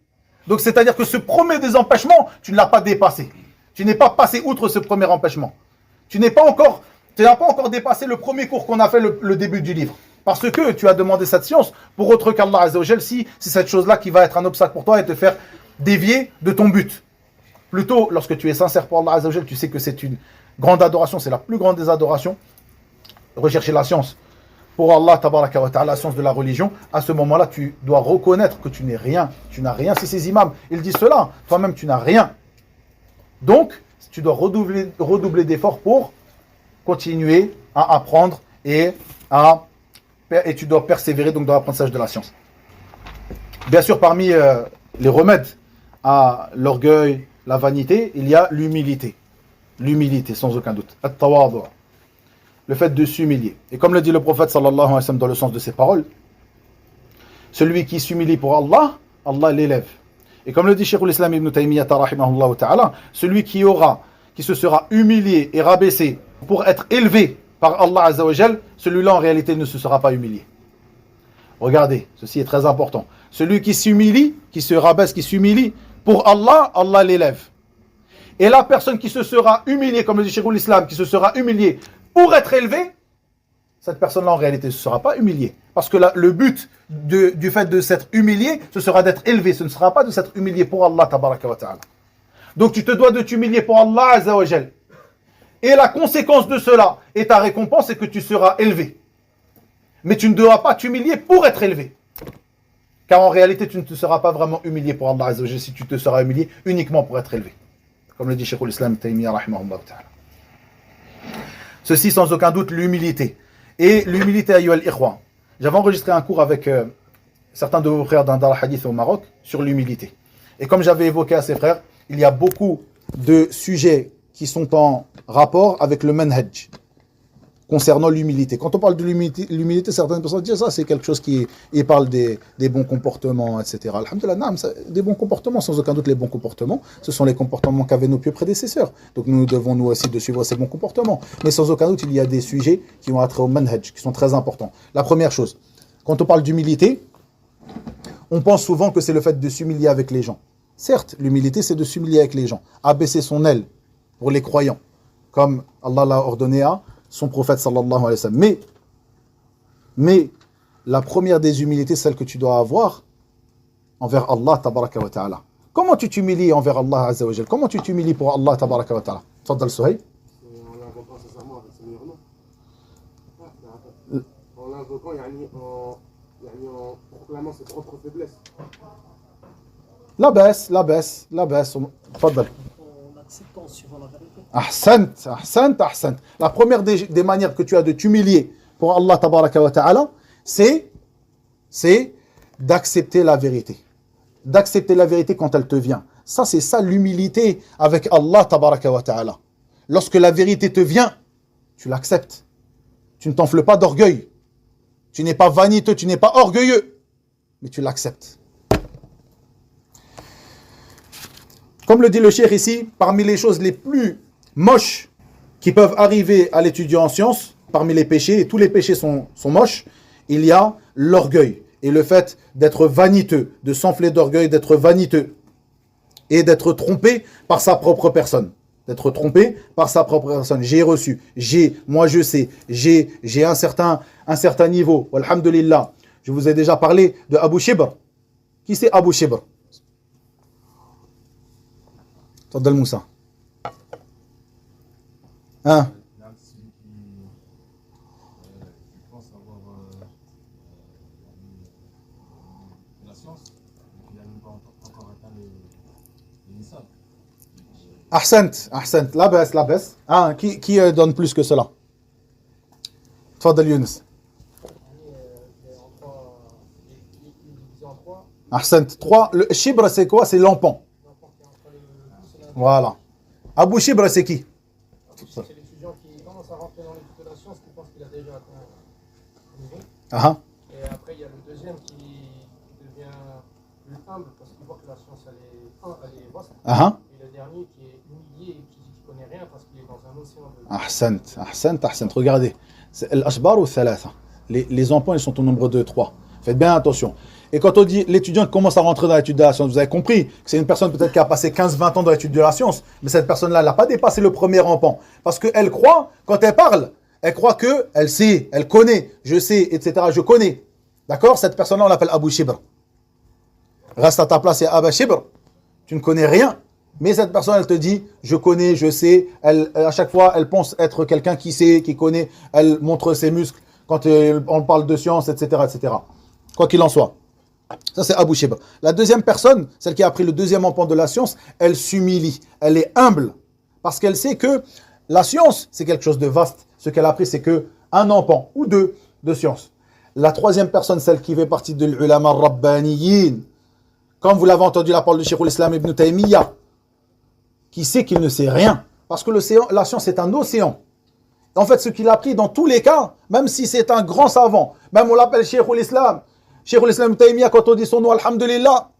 Donc c'est-à-dire que ce premier des empêchements, tu ne l'as pas dépassé. Tu n'es pas passé outre ce premier empêchement. Tu n'as pas encore dépassé le premier cours qu'on a fait le début du livre. Parce que tu as demandé cette science pour autre qu'Allah Azza wa Jal, si c'est cette chose-là qui va être un obstacle pour toi et te faire dévier de ton but. Plutôt, lorsque tu es sincère pour Allah Azza wa Jal, tu sais que c'est une grande adoration, c'est la plus grande des adorations. Rechercher la science pour Allah, tabaraka wa ta'ala, la science de la religion, à ce moment-là, tu dois reconnaître que tu n'es rien. Tu n'as rien. C'est ces imams, ils disent cela. Toi-même, tu n'as rien. Donc, tu dois redoubler d'efforts pour continuer à apprendre et tu dois persévérer donc dans l'apprentissage de la science. Bien sûr, parmi les remèdes à l'orgueil, la vanité, il y a l'humilité. L'humilité, sans aucun doute. At-tawadu'. Le fait de s'humilier. Et comme le dit le prophète sallallahu alayhi wa sallam dans le sens de ses paroles, celui qui s'humilie pour Allah, Allah l'élève. Et comme le dit Cheikh l'Islam ibn Taymiyyah rahimahullah ta'ala, celui qui se sera humilié et rabaissé pour être élevé par Allah Azza wa Jal, celui-là en réalité ne se sera pas humilié. Regardez, ceci est très important. Celui qui s'humilie, qui se rabaisse, qui s'humilie pour Allah, Allah l'élève. Et la personne qui se sera humiliée, comme le dit Cheikh l'Islam, qui se sera humiliée pour être élevé, cette personne-là en réalité ne se sera pas humiliée. Parce que le but du fait de s'être humilié, ce sera d'être élevé. Ce ne sera pas de s'être humilié pour Allah tabaraka wa ta'ala. Donc tu te dois de t'humilier pour Allah Azza wa Jal. Et la conséquence de cela et ta récompense, c'est que tu seras élevé. Mais tu ne dois pas t'humilier pour être élevé. Car en réalité, tu ne te seras pas vraiment humilié pour Allah Azza wa Jal si tu te seras humilié uniquement pour être élevé. Comme le dit Cheikh l'Islam Taymiyyah rahimahullah ta'ala. Ceci sans aucun doute l'humilité. Et l'humilité ayyuhal ikhwa. J'avais enregistré un cours avec certains de vos frères d'un Dar al-Hadith au Maroc sur l'humilité. Et comme j'avais évoqué à ces frères, il y a beaucoup de sujets qui sont en rapport avec le manhaj concernant l'humilité. Quand on parle de l'humilité, certaines personnes disent ça, c'est quelque chose qui parle des bons comportements, etc. Alhamdulillah, des bons comportements, sans aucun doute les bons comportements, ce sont les comportements qu'avaient nos pieux prédécesseurs. Donc nous devons nous aussi de suivre ces bons comportements. Mais sans aucun doute, il y a des sujets qui ont attrait au manhaj, qui sont très importants. La première chose, quand on parle d'humilité, on pense souvent que c'est le fait de s'humilier avec les gens. Certes, l'humilité, c'est de s'humilier avec les gens, abaisser son aile pour les croyants, comme Allah l'a ordonné à son prophète sallallahu alayhi wa sallam. Mais la première des humilités, celle que tu dois avoir envers Allah tabaraka wa ta'ala. Comment tu t'humilies envers Allah azza wa jal? Comment tu t'humilies pour Allah tabaraka wa ta'ala? Tfaddal Suhayb. En l'invoquant sincèrement avec ses meilleurs noms. En l'invoquant, en proclamant ses propres faiblesses. La baisse. Tfaddal. En acceptant suivant la vérité. Ahsant. La première des manières que tu as de t'humilier pour Allah tabaraka wa ta'ala, c'est d'accepter la vérité. D'accepter la vérité quand elle te vient. Ça, c'est ça l'humilité avec Allah tabaraka wa ta'ala. Lorsque la vérité te vient, tu l'acceptes. Tu ne t'enfles pas d'orgueil. Tu n'es pas vaniteux, tu n'es pas orgueilleux. Mais tu l'acceptes. Comme le dit le cheikh ici, parmi les choses les plus moches qui peuvent arriver à l'étudiant en sciences, parmi les péchés, et tous les péchés sont moches, il y a l'orgueil. Et le fait d'être vaniteux, de s'enfler d'orgueil, d'être vaniteux. Et d'être trompé par sa propre personne. D'être trompé par sa propre personne. J'ai reçu, moi je sais, j'ai un certain niveau. Alhamdulillah. Je vous ai déjà parlé de Abu Shibr. Qui c'est Abu Shibr? Tadal Moussa. Hein? Ahsant, la baisse. Ah, qui donne plus que cela? Tfadal Younes. Ahsant. 3. Le Shibr, c'est quoi? C'est l'empan. Voilà. Abu Shibr, c'est qui? C'est l'étudiant qui commence à rentrer dans l'étude de la science, qui pense qu'il a déjà atteint un niveau. Et après, il y a le deuxième qui devient plus humble parce qu'il voit que la science, elle est vaste. Et le dernier qui est humilié et qui ne connaît rien parce qu'il est dans un océan de... Ahsant. Regardez. C'est l'ashbar ou thalatha. Les empans, ils sont au nombre de 3. Faites bien attention. Et quand on dit l'étudiant commence à rentrer dans l'étude de la science, vous avez compris que c'est une personne peut-être qui a passé 15-20 ans dans l'étude de la science, mais cette personne-là, elle n'a pas dépassé le premier empan. Parce qu'elle croit, quand elle parle, elle croit qu'elle sait, elle connaît, je sais, etc. Je connais. D'accord? Cette personne-là, on l'appelle Abu Shibr. Reste à ta place et Abu Shibr. Tu ne connais rien. Mais cette personne, elle te dit, je connais, je sais. À chaque fois, elle pense être quelqu'un qui sait, qui connaît. Elle montre ses muscles quand on parle de science, etc., etc. Quoi qu'il en soit. Ça, c'est Abu Shibr. La deuxième personne, celle qui a appris le deuxième empan de la science, elle s'humilie. Elle est humble. Parce qu'elle sait que la science, c'est quelque chose de vaste. Ce qu'elle a appris, c'est qu'un empan ou deux de science. La troisième personne, celle qui fait partie de l'ulama rabbaniyin, comme vous l'avez entendu la parole de Cheikh l'Islam Ibn Taymiyyah, qui sait qu'il ne sait rien. Parce que la science est un océan. En fait, ce qu'il a appris dans tous les cas, même si c'est un grand savant, même on l'appelle Cheikh l'Islam, Cheikh l'Islam Taymiyyah, quand on dit son nom, alhamdulillah,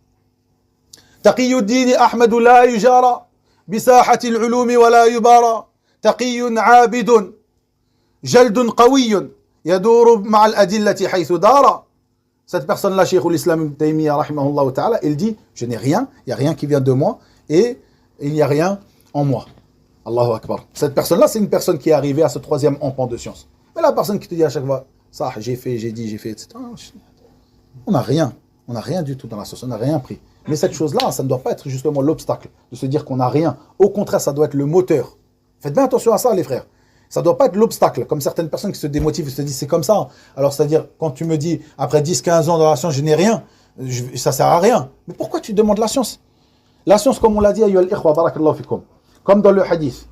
Taqiyuddin Ahmadu la yujara, bisahati al-ulumi wa la yubara, taqiyun abidun, jaldun qawiyun, yadouru ma'al adillati haythu dara. Cette personne-là, Cheikh l'Islam Taymiyyah, rahimahullah ta'ala, il dit, je n'ai rien, il n'y a rien qui vient de moi, et il n'y a rien en moi. Allahu Akbar. Cette personne-là, c'est une personne qui est arrivée à ce troisième empan de science. Mais la personne qui te dit à chaque fois, ça, j'ai fait, j'ai dit, j'ai fait, etc. On n'a rien du tout dans la science, on n'a rien pris. Mais cette chose-là, ça ne doit pas être justement l'obstacle de se dire qu'on n'a rien. Au contraire, ça doit être le moteur. Faites bien attention à ça, les frères. Ça ne doit pas être l'obstacle, comme certaines personnes qui se démotivent et se disent c'est comme ça. Alors, c'est-à-dire, quand tu me dis, après 10-15 ans dans la science, je n'ai rien, ça ne sert à rien. Mais pourquoi tu demandes la science? La science, comme on l'a dit, ayyuhal ikhwa, barakallahu fikum. Comme dans le hadith,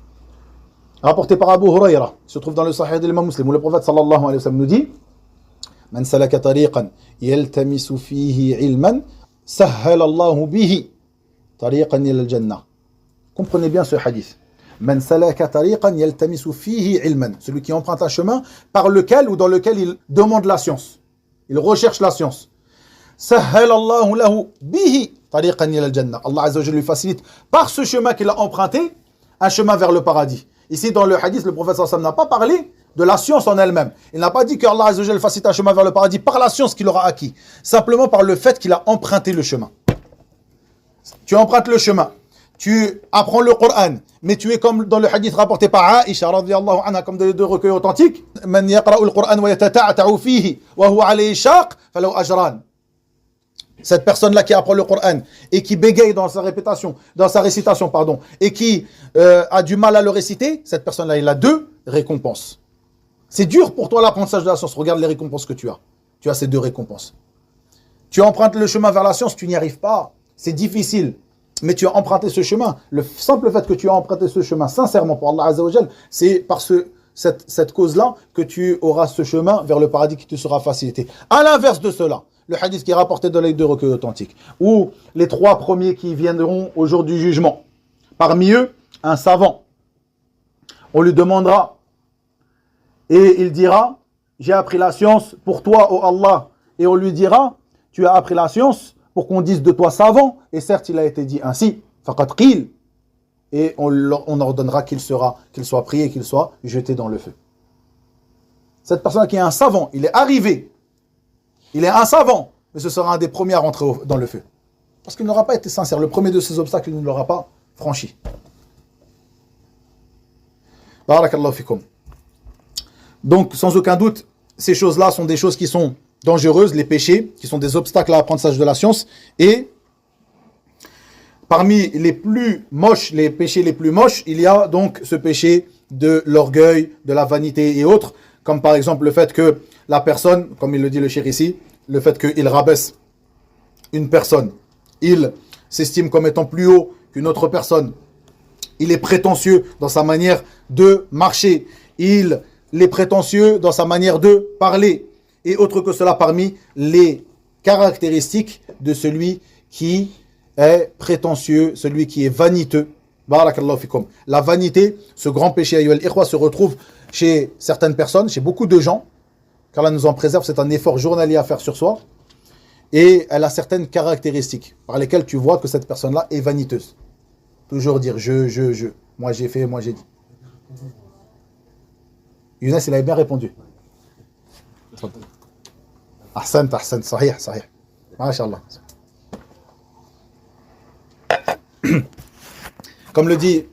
rapporté par Abu Huraira, se trouve dans le Sahih de l'imam Muslim, où le prophète sallallahu alayhi wa sallam nous dit, Man salaka tariqan yaltamisu fihi ilman, sahhala Allahu bihi tariqan ila al-jannah. Comprenez bien ce hadith. Man salaka tariqan yaltamisu fihi ilman. Celui qui emprunte un chemin par lequel ou dans lequel il demande la science. Il recherche la science. Sahhala Allahu lahu bihi tariqan ila al-jannah. Allah Azza wa Jalla lui facilite par ce chemin qu'il a emprunté un chemin vers le paradis. Ici dans le hadith, le prophète sallallahu alayhi wa sallam n'a pas parlé de la science en elle-même. Il n'a pas dit que Allah Azza wa Jalla facilite un chemin vers le paradis par la science qu'il aura acquis. Simplement par le fait qu'il a emprunté le chemin. Tu empruntes le chemin. Tu apprends le Coran. Mais tu es comme dans le hadith rapporté par Aïcha radhiyallahu anha, comme dans les deux recueils authentiques. Man yaqra'u al-Qur'an wa yatata'ta'u fihi wa huwa alayhi shaq falahu ajran. cette personne-là qui apprend le Coran et qui bégaye dans sa récitation, et qui a du mal à le réciter, cette personne-là, il a 2 récompenses. C'est dur pour toi l'apprentissage de la science. Regarde les récompenses que tu as. Tu as ces 2 récompenses. Tu empruntes le chemin vers la science, tu n'y arrives pas. C'est difficile. Mais tu as emprunté ce chemin. Le simple fait que tu as emprunté ce chemin sincèrement pour Allah Azza wa Jal, c'est par cette cause-là que tu auras ce chemin vers le paradis qui te sera facilité. À l'inverse de cela, le hadith qui est rapporté dans les 2 recueils authentiques, où les 3 premiers qui viendront au jour du jugement, parmi eux, un savant, on lui demandera, et il dira, j'ai appris la science pour toi, ô Allah, et on lui dira, tu as appris la science pour qu'on dise de toi savant, et certes il a été dit ainsi, faqad qil, et on ordonnera qu'il soit pris et qu'il soit jeté dans le feu. Cette personne qui est un savant, il est arrivé, il est un savant, mais ce sera un des premiers à rentrer dans le feu. Parce qu'il n'aura pas été sincère, le premier de ces obstacles, il ne l'aura pas franchi. Barakallahu fikum. Donc, sans aucun doute, ces choses-là sont des choses qui sont dangereuses, les péchés, qui sont des obstacles à l'apprentissage de la science. Et parmi les plus moches, les péchés les plus moches, il y a donc ce péché de l'orgueil, de la vanité et autres, comme par exemple le fait que la personne, comme il le dit le cheikh ici, le fait qu'il rabaisse une personne, il s'estime comme étant plus haut qu'une autre personne, il est prétentieux dans sa manière de marcher, il est prétentieux dans sa manière de parler, et autre que cela parmi les caractéristiques de celui qui est prétentieux, celui qui est vaniteux. Barakallahu fikum. La vanité, ce grand péché ayyuhal ikhwa, se retrouve chez certaines personnes, chez beaucoup de gens, car Allah nous en préserve, c'est un effort journalier à faire sur soi, et elle a certaines caractéristiques par lesquelles tu vois que cette personne-là est vaniteuse. Toujours dire je, moi j'ai fait, moi j'ai dit. Younes, il avait bien répondu. Ahsan, sahih. Masha'Allah. Comme le dit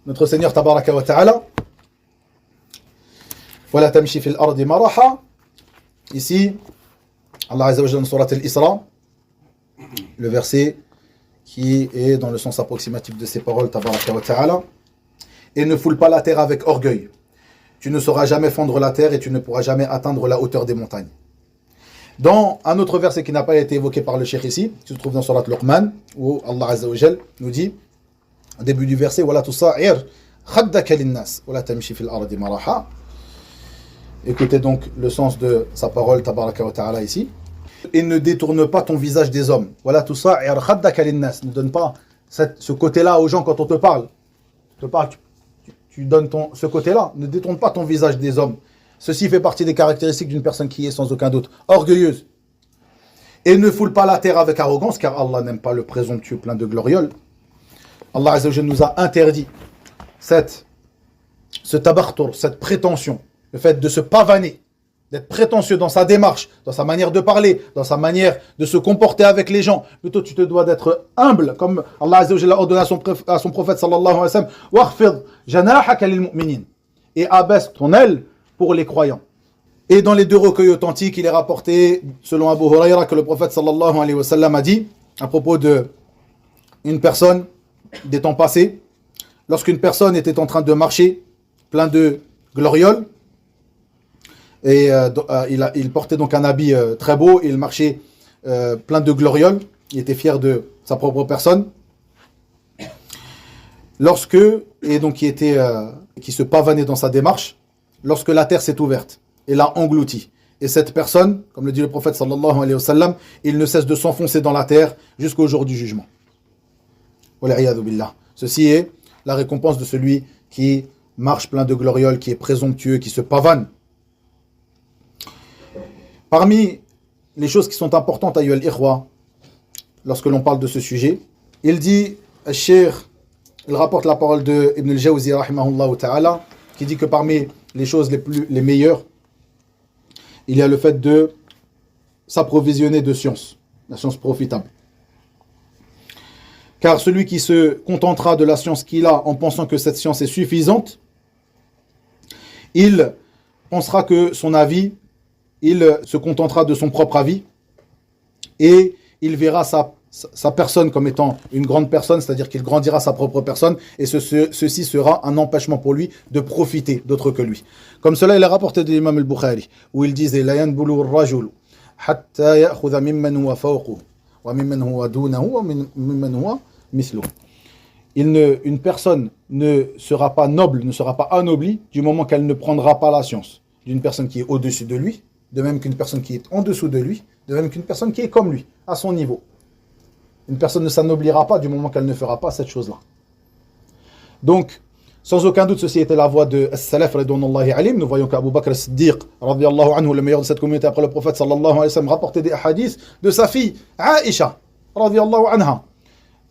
notre Seigneur Tabaraka wa Ta'ala, Wala tamshi fil ardi maraha. Ici, Allah Azza wa Jalla dans Surat Al-Isra, le verset qui est dans le sens approximatif de ces paroles, Tabaraka wa Ta'ala, et ne foule pas la terre avec orgueil. Tu ne sauras jamais fendre la terre et tu ne pourras jamais atteindre la hauteur des montagnes. Dans un autre verset qui n'a pas été évoqué par le cheikh ici, qui se trouve dans Surat Luqman, où Allah Azza wa Jalla nous dit, au début du verset, Wala tusa'ir khaddaka linnas, wala tamshi fil ardi maraha. Écoutez donc le sens de sa parole, Tabaraka wa Ta'ala ici. Et ne détourne pas ton visage des hommes. Wala tusa'ir khaddaka linnas. Ne donne pas ce côté-là aux gens quand on te parle. Tu donnes ce côté-là. Ne détourne pas ton visage des hommes. Ceci fait partie des caractéristiques d'une personne qui est sans aucun doute orgueilleuse. Et ne foule pas la terre avec arrogance, car Allah n'aime pas le présomptueux plein de glorioles. Allah Azza wa Jalla nous a interdit ce tabartour, cette prétention, le fait de se pavaner, d'être prétentieux dans sa démarche, dans sa manière de parler, dans sa manière de se comporter avec les gens. Plutôt, tu te dois d'être humble, comme Allah Azza wa Jalla ordonne à son prophète sallallahu alayhi wa sallam, wa'khfid janahaka lil mu'minin, et abaisse ton aile pour les croyants. Et dans les 2 recueils authentiques, il est rapporté, selon Abu Huraira, que le prophète sallallahu alayhi wa sallam a dit, à propos de une personne des temps passés, lorsqu'une personne était en train de marcher, plein de glorioles, et il portait donc un habit très beau, et il marchait plein de glorioles, il était fier de sa propre personne, qui se pavanait dans sa démarche, lorsque la terre s'est ouverte et l'a englouti. Et cette personne, comme le dit le prophète sallallahu alayhi wa sallam, il ne cesse de s'enfoncer dans la terre jusqu'au jour du jugement. Wal'iyadhu billah. Ceci est la récompense de celui qui marche plein de glorioles, qui est présomptueux, qui se pavane. Parmi les choses qui sont importantes à ayyuhal ikhwa, lorsque l'on parle de ce sujet, il dit, il rapporte la parole de Ibn al-Jawzi rahimahullah ta'ala, qui dit que parmi les choses les meilleures, il y a le fait de s'approvisionner de science, la science profitable. Car celui qui se contentera de la science qu'il a en pensant que cette science est suffisante, il pensera que son avis, il se contentera de son propre avis et il verra sa personne comme étant une grande personne, c'est-à-dire qu'il grandira sa propre personne, et ceci sera un empêchement pour lui de profiter d'autre que lui. Comme cela, il est rapporté de l'imam al-Bukhari, où il disait « La yanbulu ar-rajulu hatta ya'khudha mimman huwa fawquhu wa mimman huwa dunahu wa mimman huwa mithluhu » Une personne ne sera pas noble, ne sera pas anoblie du moment qu'elle ne prendra pas la science d'une personne qui est au-dessus de lui, de même qu'une personne qui est en dessous de lui, de même qu'une personne qui est comme lui, à son niveau. Une personne ne s'anoblira pas du moment qu'elle ne fera pas cette chose-là. Donc, sans aucun doute, ceci était la voie de As-Salaf ridwanullahi alayhim. Nous voyons qu'Abu Bakr as-Siddiq, radiyallahu anhu, le meilleur de cette communauté après le prophète sallallahu alayhi wa sallam, rapportait des hadiths de sa fille Aïcha, radiyallahu anha.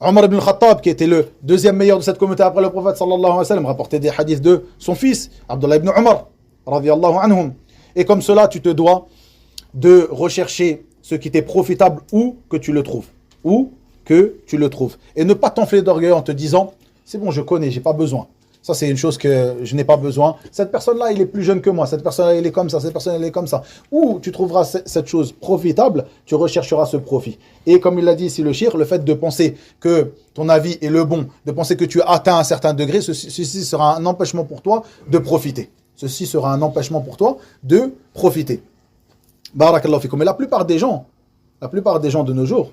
Omar ibn al-Khattab, qui était le deuxième meilleur de cette communauté après le prophète sallallahu alayhi wa sallam, rapportait des hadiths de son fils, Abdullah ibn Omar, radiyallahu anhum. Et comme cela, tu te dois de rechercher ce qui t'est profitable où que tu le trouves. Où que tu le trouves. Et ne pas t'enfler d'orgueil en te disant, c'est bon, je connais, j'ai pas besoin. Ça, c'est une chose que je n'ai pas besoin. Cette personne-là, il est plus jeune que moi. Cette personne-là, il est comme ça. Cette personne-là, il est comme ça. Où tu trouveras cette chose profitable, tu rechercheras ce profit. Et comme il l'a dit ici le shir, le fait de penser que ton avis est le bon, de penser que tu as atteint un certain degré, ceci sera un empêchement pour toi de profiter. Ceci sera un empêchement pour toi de profiter. Barakallahu fikum. Mais la plupart des gens de nos jours,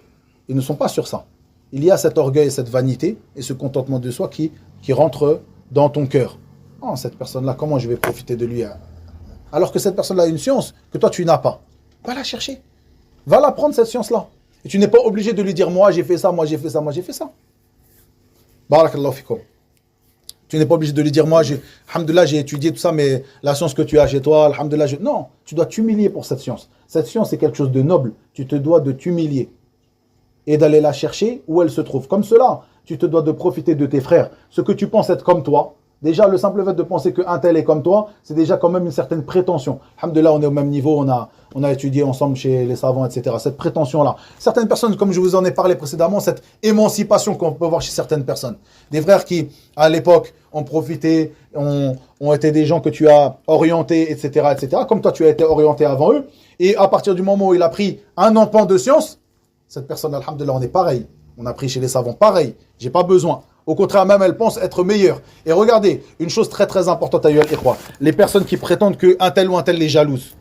ils ne sont pas sur ça. Il y a cet orgueil, cette vanité et ce contentement de soi qui rentre dans ton cœur. Oh, cette personne-là, comment je vais profiter de lui? Alors que cette personne-là a une science que toi tu n'as pas. Va la chercher. Va la prendre cette science-là. Et tu n'es pas obligé de lui dire, moi j'ai fait ça, moi j'ai fait ça, moi j'ai fait ça. Barakallahu fikum. Tu n'es pas obligé de lui dire, moi, alhamdoulilah, j'ai étudié tout ça, mais la science que tu as chez toi, alhamdoulilah, non, tu dois t'humilier pour cette science. Cette science, c'est quelque chose de noble. Tu te dois de t'humilier et d'aller la chercher où elle se trouve. Comme cela, tu te dois de profiter de tes frères. Ce que tu penses être comme toi, déjà, le simple fait de penser qu'un tel est comme toi, c'est déjà quand même une certaine prétention. Alhamdoulilah, on est au même niveau, on a étudié ensemble chez les savants, etc. Cette prétention-là. Certaines personnes, comme je vous en ai parlé précédemment, cette émancipation qu'on peut voir chez certaines personnes. Des frères qui, à l'époque, ont profité, ont été des gens que tu as orientés, etc., etc. Comme toi, tu as été orienté avant eux. Et à partir du moment où il a pris un empan de science, cette personne, alhamdoulilah, on est pareil. On a pris chez les savants pareil. J'ai pas besoin. Au contraire, même, elle pense être meilleure. Et regardez, une chose très très importante à Ikhwa, les personnes qui prétendent qu'un tel ou un tel les jalouse.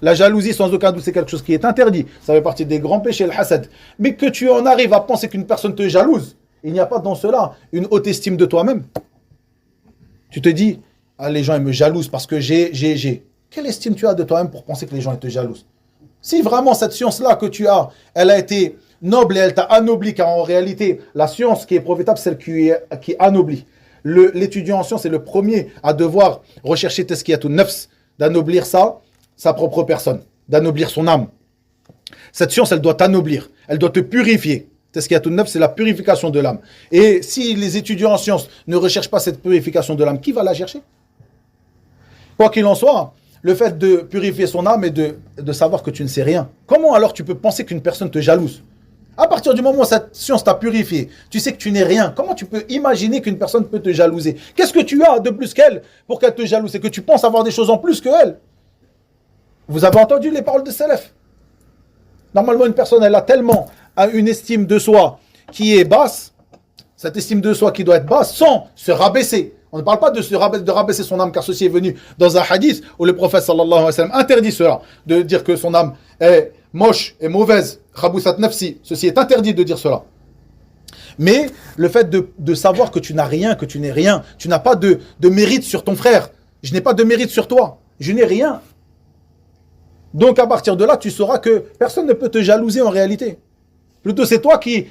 La jalousie, sans aucun doute, c'est quelque chose qui est interdit. Ça fait partie des grands péchés, le hasad. Mais que tu en arrives à penser qu'une personne te jalouse, il n'y a pas dans cela une haute estime de toi-même. Tu te dis, ah, les gens ils me jalousent parce que j'ai. Quelle estime tu as de toi-même pour penser que les gens ils te jalousent? Si vraiment cette science-là que tu as, elle a été noble et elle t'a anobli, car en réalité, la science qui est profitable, c'est celle qui anoblit. L'étudiant en science est le premier à devoir rechercher tazkiyatun nafs, d'anoblir sa propre personne, d'anoblir son âme. Cette science, elle doit t'anoblir, elle doit te purifier. Tazkiyatun nafs, c'est la purification de l'âme. Et si les étudiants en science ne recherchent pas cette purification de l'âme, qui va la chercher? Quoi qu'il en soit, le fait de purifier son âme et de savoir que tu ne sais rien. Comment alors tu peux penser qu'une personne te jalouse? À partir du moment où cette science t'a purifié, tu sais que tu n'es rien. Comment tu peux imaginer qu'une personne peut te jalouser? Qu'est-ce que tu as de plus qu'elle pour qu'elle te jalouse? C'est que tu penses avoir des choses en plus qu'elle. Vous avez entendu les paroles de Salaf. Normalement, une personne, elle a tellement une estime de soi qui est basse, cette estime de soi qui doit être basse, sans se rabaisser. On ne parle pas de rabaisser son âme, car ceci est venu dans un hadith où le prophète sallallahu alayhi wa sallam interdit cela, de dire que son âme est moche et mauvaise. Khabuthat nafsi, ceci est interdit de dire cela. Mais le fait de savoir que tu n'as rien, que tu n'es rien, tu n'as pas de mérite sur ton frère. Je n'ai pas de mérite sur toi. Je n'ai rien. Donc à partir de là, tu sauras que personne ne peut te jalouser en réalité. Plutôt c'est toi qui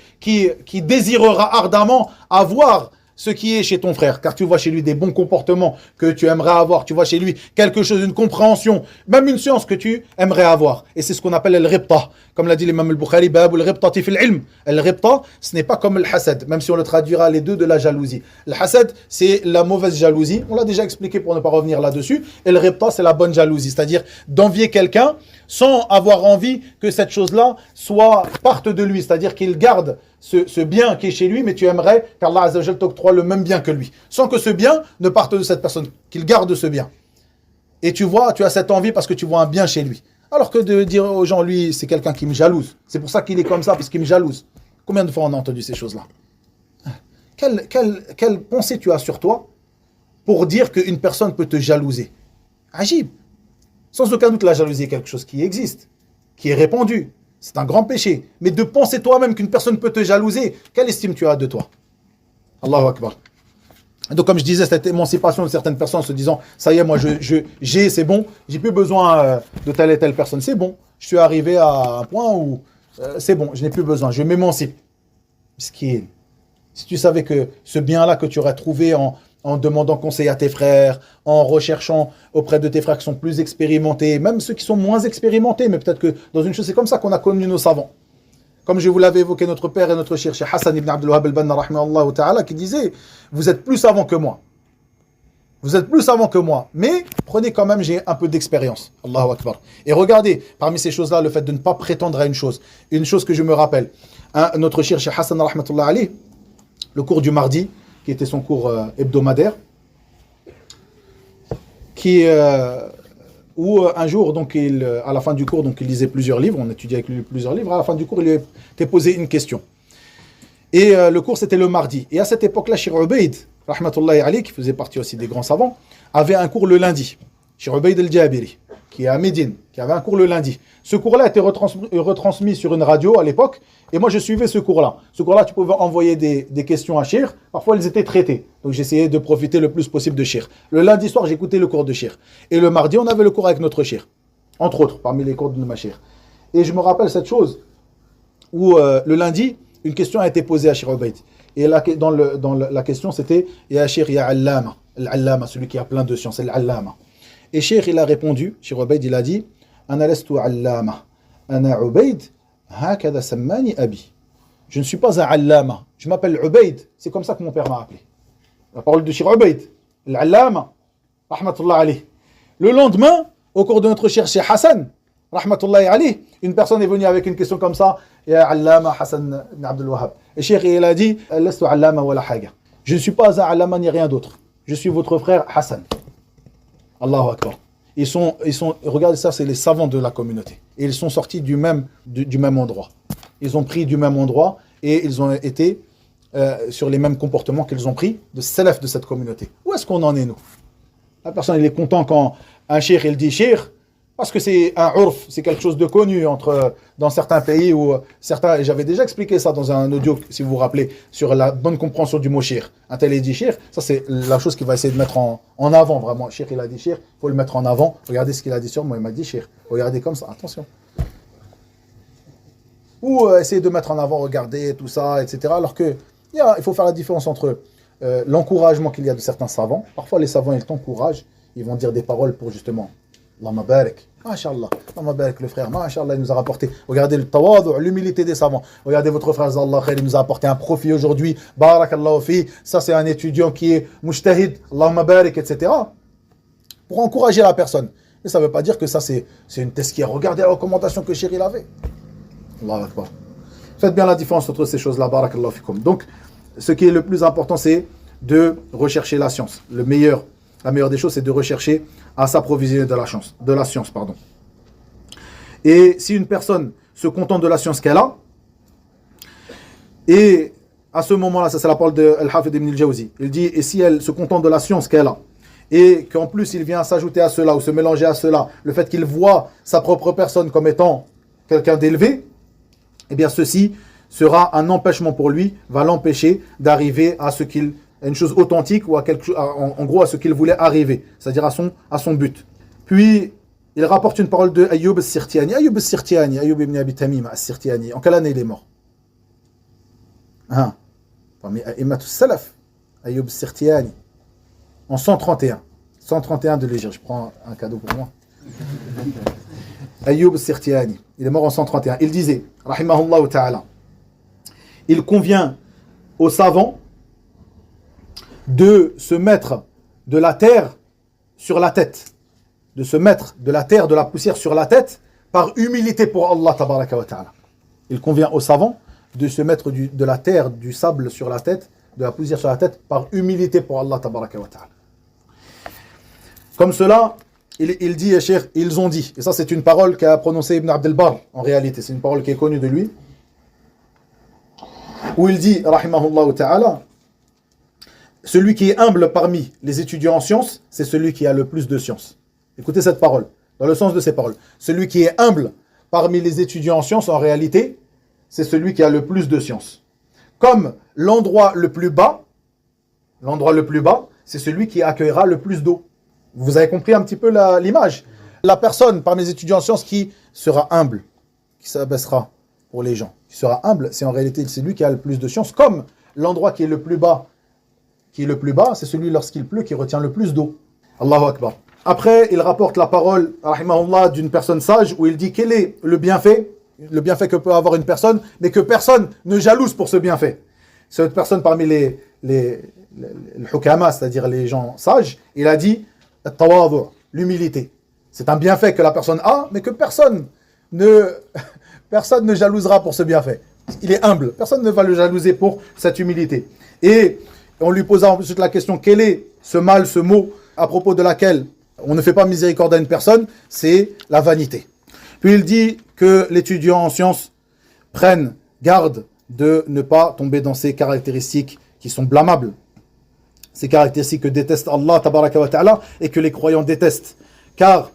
désireras ardemment avoir ce qui est chez ton frère, car tu vois chez lui des bons comportements que tu aimerais avoir, tu vois chez lui quelque chose, une compréhension, même une science que tu aimerais avoir. Et c'est ce qu'on appelle al-ribta. Comme l'a dit l'imam al-Bukhari, bab al-ribtati fil ilm. Al-ribta, ce n'est pas comme le hasad, même si on le traduira les deux de la jalousie. Le hasad, c'est la mauvaise jalousie. On l'a déjà expliqué pour ne pas revenir là-dessus. Et le ribta, c'est la bonne jalousie, c'est-à-dire d'envier quelqu'un sans avoir envie que cette chose-là parte de lui, c'est-à-dire qu'il garde ce bien qui est chez lui, mais tu aimerais qu'Allah Azza wa Jal t'octroie le même bien que lui, sans que ce bien ne parte de cette personne, qu'il garde ce bien. Et tu as cette envie parce que tu vois un bien chez lui. Alors que de dire aux gens, lui, c'est quelqu'un qui me jalouse. C'est pour ça qu'il est comme ça, parce qu'il me jalouse. Combien de fois on a entendu ces choses-là? Quelle pensée tu as sur toi pour dire qu'une personne peut te jalouser? Agib. Sans aucun doute, la jalousie est quelque chose qui existe, qui est répandu. C'est un grand péché. Mais de penser toi-même qu'une personne peut te jalouser, quelle estime tu as de toi? Allahu Akbar. Donc, comme je disais, cette émancipation de certaines personnes en se disant, ça y est, moi, j'ai, c'est bon, j'ai plus besoin de telle et telle personne, c'est bon. Je suis arrivé à un point où c'est bon, je n'ai plus besoin, je m'émancipe. Si tu savais que ce bien-là que tu aurais trouvé en demandant conseil à tes frères, en recherchant auprès de tes frères qui sont plus expérimentés, même ceux qui sont moins expérimentés, mais peut-être que dans une chose, c'est comme ça qu'on a connu nos savants. Comme je vous l'avais évoqué, notre père et notre cher, Cheikh Hassan ibn Abdul Wahhab al-Banna, rahimahullah ta'ala, qui disait, vous êtes plus savants que moi. Vous êtes plus savants que moi, mais prenez quand même, j'ai un peu d'expérience. Allahu Akbar. Et regardez, parmi ces choses-là, le fait de ne pas prétendre à une chose que je me rappelle, notre cher Cheikh Hassan, rahmatullah alayh, le cours du mardi, qui était son cours hebdomadaire, où un jour, donc, à la fin du cours, donc, il lisait plusieurs livres, on étudiait avec lui plusieurs livres, à la fin du cours, il lui était posé une question. Et le cours, c'était le mardi. Et à cette époque-là, Cheikh Ubaid, rahmatullahi alayhi, qui faisait partie aussi des grands savants, avait un cours le lundi. Cheikh Ubaid al-Jabiri, qui est à Médine, qui avait un cours le lundi. Ce cours-là était retransmis sur une radio à l'époque, et moi je suivais ce cours-là. Ce cours-là, tu pouvais envoyer des questions à Cheikh, parfois elles étaient traitées. Donc j'essayais de profiter le plus possible de Cheikh. Le lundi soir, j'écoutais le cours de Cheikh. Et le mardi, on avait le cours avec notre Cheikh. Entre autres, parmi les cours de ma Cheikh. Et je me rappelle cette chose, où le lundi, une question a été posée à Cheikh Ubaid. Et dans la question, c'était « Ya Cheikh, ya Allama ». L'Allama, celui qui a plein de sciences, c'est l'Allama. Et Cheikh, il a répondu, Cheikh Ubaid, il a dit « Ana lastu Allama, ana Ubaid, hakada sammani abi ». Je ne suis pas un Allama, je m'appelle Ubaid, c'est comme ça que mon père m'a appelé. La parole de Cheikh Ubaid, l'Allama, rahmatullah alayh. Le lendemain, au cours de notre cher Cheikh Hassan, rahmatullahi alayh, une personne est venue avec une question comme ça, Ya Allama Hassan ibn Abdul Wahhab. Et Cheikh, il a dit, lastu Allama wala haga. Je ne suis pas un Allama ni rien d'autre. Je suis votre frère Hassan. Allahu Akbar. Ils sont, regardez ça, c'est les savants de la communauté. Et ils sont sortis du même endroit. Ils ont pris du même endroit et ils ont été sur les mêmes comportements qu'ils ont pris de salaf de cette communauté. Où est-ce qu'on en est, nous? La personne, il est content quand un cheikh, il dit cheikh, parce que c'est un urf, c'est quelque chose de connu dans certains pays où certains, et j'avais déjà expliqué ça dans un audio, si vous vous rappelez, sur la bonne compréhension du mot cheikh. Un tel est dit cheikh, ça c'est la chose qu'il va essayer de mettre en avant, vraiment. Cheikh, il a dit cheikh, il faut le mettre en avant. Regardez ce qu'il a dit sur moi, il m'a dit cheikh. Regardez comme ça, attention. Ou essayer de mettre en avant, regardez, tout ça, etc. Alors que il faut faire la différence entre l'encouragement qu'il y a de certains savants. Parfois, les savants, ils t'encouragent, ils vont dire des paroles pour justement Allahumma barik, masha'Allah, Allahumma barik le frère, masha'Allah, il nous a rapporté. Regardez le tawadu, l'humilité des savants. Regardez votre frère Allah khair, il nous a apporté un profit aujourd'hui. Barakallahu fi, ça c'est un étudiant qui est mujtahid, Allahumma barik, etc. Pour encourager la personne. Mais ça ne veut pas dire que ça c'est une tazkiya. Regardez la recommandation que Chéri avait. Allahu Akbar. Faites bien la différence entre ces choses-là, barakallahu fikum. Donc, ce qui est le plus important, c'est de rechercher la science. La meilleure des choses, c'est de rechercher à s'approvisionner de la science. Et si une personne se contente de la science qu'elle a, et à ce moment-là, ça c'est la parole de Al-Hafid ibn al-Jawzi, il dit, et si elle se contente de la science qu'elle a, et qu'en plus il vient s'ajouter à cela, ou se mélanger à cela, le fait qu'il voit sa propre personne comme étant quelqu'un d'élevé, eh bien ceci sera un empêchement pour lui, va l'empêcher d'arriver à une chose authentique ou en gros à ce qu'il voulait arriver, c'est-à-dire à son but. Puis il rapporte une parole de Ayyub al-Sirtiani. Ayyub ibn Abi Tamim al-Sirtiani. En quelle année il est mort? Parmi A'immatus Salaf, Ayyub al-Sirtiani. En 131. 131 de l'Hégire. Je prends un cadeau pour moi. Ayyub al-Sirtiani. Il est mort en 131. Il disait, rahimahullah ta'ala, il convient aux savants de se mettre de la terre sur la tête. De se mettre de la terre, de la poussière sur la tête par humilité pour Allah tabaraka wa ta'ala. Il convient aux savants de se mettre de la terre, du sable sur la tête, de la poussière sur la tête par humilité pour Allah tabaraka wa ta'ala. Comme cela, il dit, Cheikh, ils ont dit. Et ça, c'est une parole qu'a prononcée Ibn Abd al-Barr, en réalité. C'est une parole qui est connue de lui. Où il dit, rahimahullah ta'ala, celui qui est humble parmi les étudiants en sciences, c'est celui qui a le plus de sciences. Écoutez cette parole, dans le sens de ces paroles. Celui qui est humble parmi les étudiants en sciences, en réalité, c'est celui qui a le plus de sciences. Comme l'endroit le plus bas, c'est celui qui accueillera le plus d'eau. Vous avez compris un petit peu l'image. La personne parmi les étudiants en sciences qui sera humble, qui s'abaissera pour les gens, qui sera humble, c'est en réalité celui qui a le plus de sciences. Comme l'endroit qui est le plus bas, c'est celui lorsqu'il pleut qui retient le plus d'eau. Allahu Akbar. Après, il rapporte la parole, rahimahullah, d'une personne sage où il dit quel est le bienfait que peut avoir une personne, mais que personne ne jalouse pour ce bienfait. Cette personne parmi les hukama, c'est-à-dire les gens sages, il a dit at-tawadhu, l'humilité. C'est un bienfait que la personne a, mais que personne ne jalousera pour ce bienfait. Il est humble, personne ne va le jalouser pour cette humilité. Et on lui posa ensuite la question, quel est ce mal, ce mot à propos de laquelle on ne fait pas miséricorde à une personne, c'est la vanité. Puis il dit que l'étudiant en sciences prenne garde de ne pas tomber dans ces caractéristiques qui sont blâmables. Ces caractéristiques que déteste Allah tabaraka wa ta'ala et que les croyants détestent. Car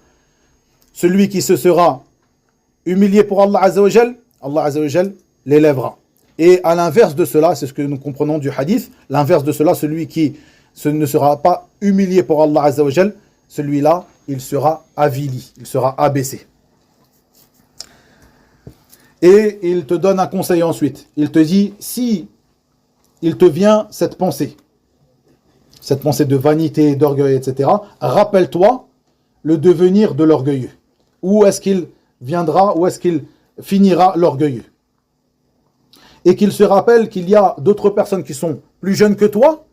celui qui se sera humilié pour Allah azza wa jal l'élèvera. Et à l'inverse de cela, c'est ce que nous comprenons du hadith, l'inverse de cela, celui qui ne sera pas humilié pour Allah azza wa jal, celui-là, il sera avili, il sera abaissé. Et il te donne un conseil ensuite. Il te dit, si il te vient cette pensée de vanité, d'orgueil, etc., rappelle-toi le devenir de l'orgueilleux. Où est-ce qu'il viendra, où est-ce qu'il finira l'orgueilleux. Et qu'il se rappelle qu'il y a d'autres personnes qui sont plus jeunes que toi,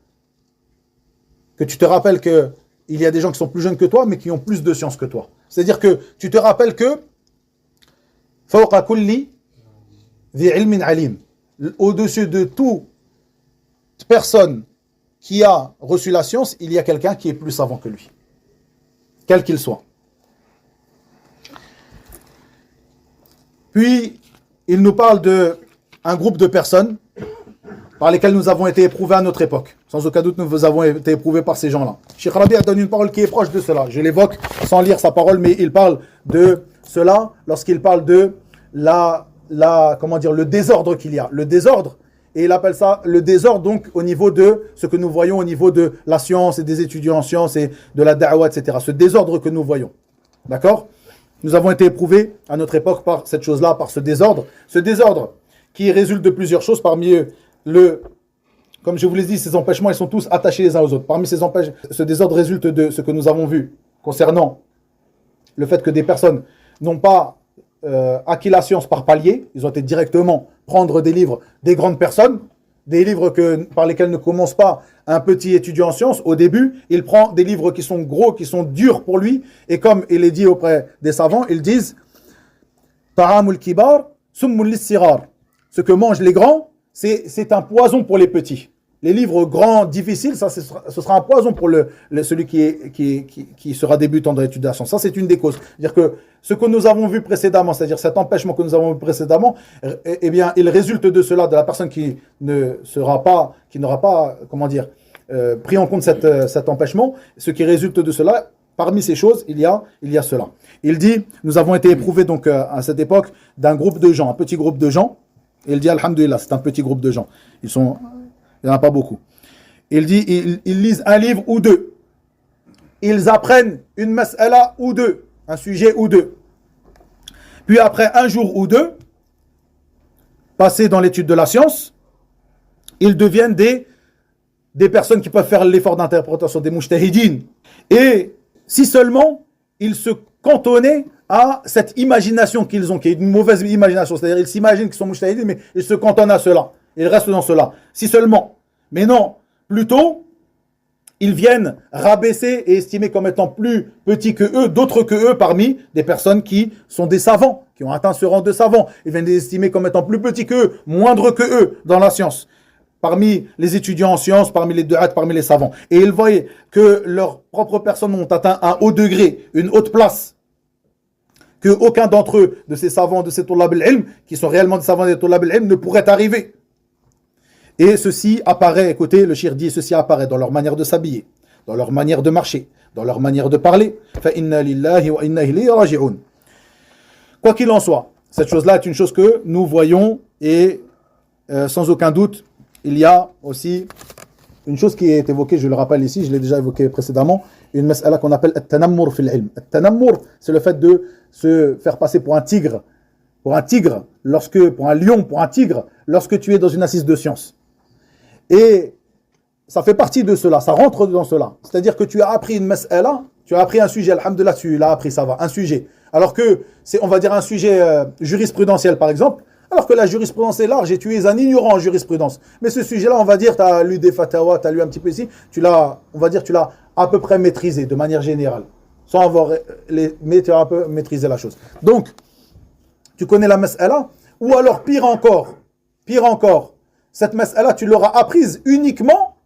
que tu te rappelles qu'il y a des gens qui sont plus jeunes que toi, mais qui ont plus de science que toi. C'est-à-dire que tu te rappelles que فوق كل ذي علم عليم, au-dessus de toute personne qui a reçu la science, il y a quelqu'un qui est plus savant que lui, quel qu'il soit. Puis il nous parle d'un groupe de personnes par lesquelles nous avons été éprouvés à notre époque. Sans aucun doute, nous avons été éprouvés par ces gens-là. Cheikh Rabi' donne une parole qui est proche de cela. Je l'évoque sans lire sa parole, mais il parle de cela lorsqu'il parle de le désordre qu'il y a. Le désordre, et il appelle ça le désordre donc au niveau de ce que nous voyons au niveau de la science et des étudiants en sciences et de la da'wah, etc. Ce désordre que nous voyons. D'accord ? Nous avons été éprouvés à notre époque par cette chose-là, par ce désordre. Ce désordre qui résulte de plusieurs choses, parmi eux, comme je vous l'ai dit, ces empêchements, ils sont tous attachés les uns aux autres. Parmi ces empêchements, ce désordre résulte de ce que nous avons vu concernant le fait que des personnes n'ont pas acquis la science par palier. Ils ont été directement prendre des livres des grandes personnes, des livres par lesquels ne commence pas un petit étudiant en sciences. Au début, il prend des livres qui sont gros, qui sont durs pour lui. Et comme il est dit auprès des savants, ils disent « Ta'amul kibar, summul lissirar » Ce que mangent les grands, c'est un poison pour les petits. Les livres grands, difficiles, ce sera un poison pour celui qui sera débutant dans l'étude de la science. Ça, c'est une des causes. C'est-à-dire que ce que nous avons vu précédemment, c'est-à-dire cet empêchement que nous avons vu précédemment, eh bien, il résulte de cela, de la personne qui n'aura pas, pris en compte cet empêchement. Ce qui résulte de cela, parmi ces choses, il y a cela. Il dit, nous avons été éprouvés donc à cette époque d'un groupe de gens, un petit groupe de gens. Il dit, alhamdoulilah, c'est un petit groupe de gens. Il n'y en a pas beaucoup. Il dit, ils lisent un livre ou deux. Ils apprennent une mas'ala ou deux, un sujet ou deux. Puis après un jour ou deux, passés dans l'étude de la science, ils deviennent des personnes qui peuvent faire l'effort d'interprétation, des mujtahidines. Et si seulement ils se cantonnaient à cette imagination qu'ils ont, qui est une mauvaise imagination, c'est-à-dire ils s'imaginent qu'ils sont mujtahidines, mais ils se cantonnent à cela. Ils restent dans cela. Si seulement. Mais non, plutôt, ils viennent rabaisser et estimer comme étant plus petits que eux, d'autres que eux, parmi des personnes qui sont des savants, qui ont atteint ce rang de savants. Ils viennent les estimer comme étant plus petits que eux, moindres que eux dans la science. parmi les étudiants en sciences, parmi les du'at, parmi les savants. Et ils voyaient que leurs propres personnes ont atteint un haut degré, une haute place, que aucun d'entre eux, de ces savants, de ces tulab al-ilm, qui sont réellement des savants des tulab al-ilm, ne pourrait arriver. Et ceci apparaît, écoutez, le shir dit, ceci apparaît dans leur manière de s'habiller, dans leur manière de marcher, dans leur manière de parler. Fa inna lillahi wa inna ilayhi raji'un. Quoi qu'il en soit, cette chose-là est une chose que nous voyons et sans aucun doute, il y a aussi une chose qui est évoquée, je le rappelle ici, je l'ai déjà évoqué précédemment, une mas'ala qu'on appelle at-tanammur fil ilm. At-tanammur, c'est le fait de se faire passer pour un tigre, pour un lion, pour un tigre, lorsque tu es dans une assise de science. Et ça fait partie de cela, ça rentre dans cela. C'est-à-dire que tu as appris une mas'ala, tu as appris un sujet, alhamdoulilah, tu l'as appris, ça va, un sujet. Alors que c'est, on va dire, un sujet jurisprudentiel, par exemple, alors que la jurisprudence est large et tu es un ignorant en jurisprudence. Mais ce sujet-là, on va dire, tu as lu des fatawas, tu as lu un petit peu ici, tu l'as à peu près maîtrisé de manière générale. Sans avoir mais tu as un peu maîtrisé la chose. Donc, tu connais la mas'ala, ou alors pire encore, cette mas'ala, tu l'auras apprise uniquement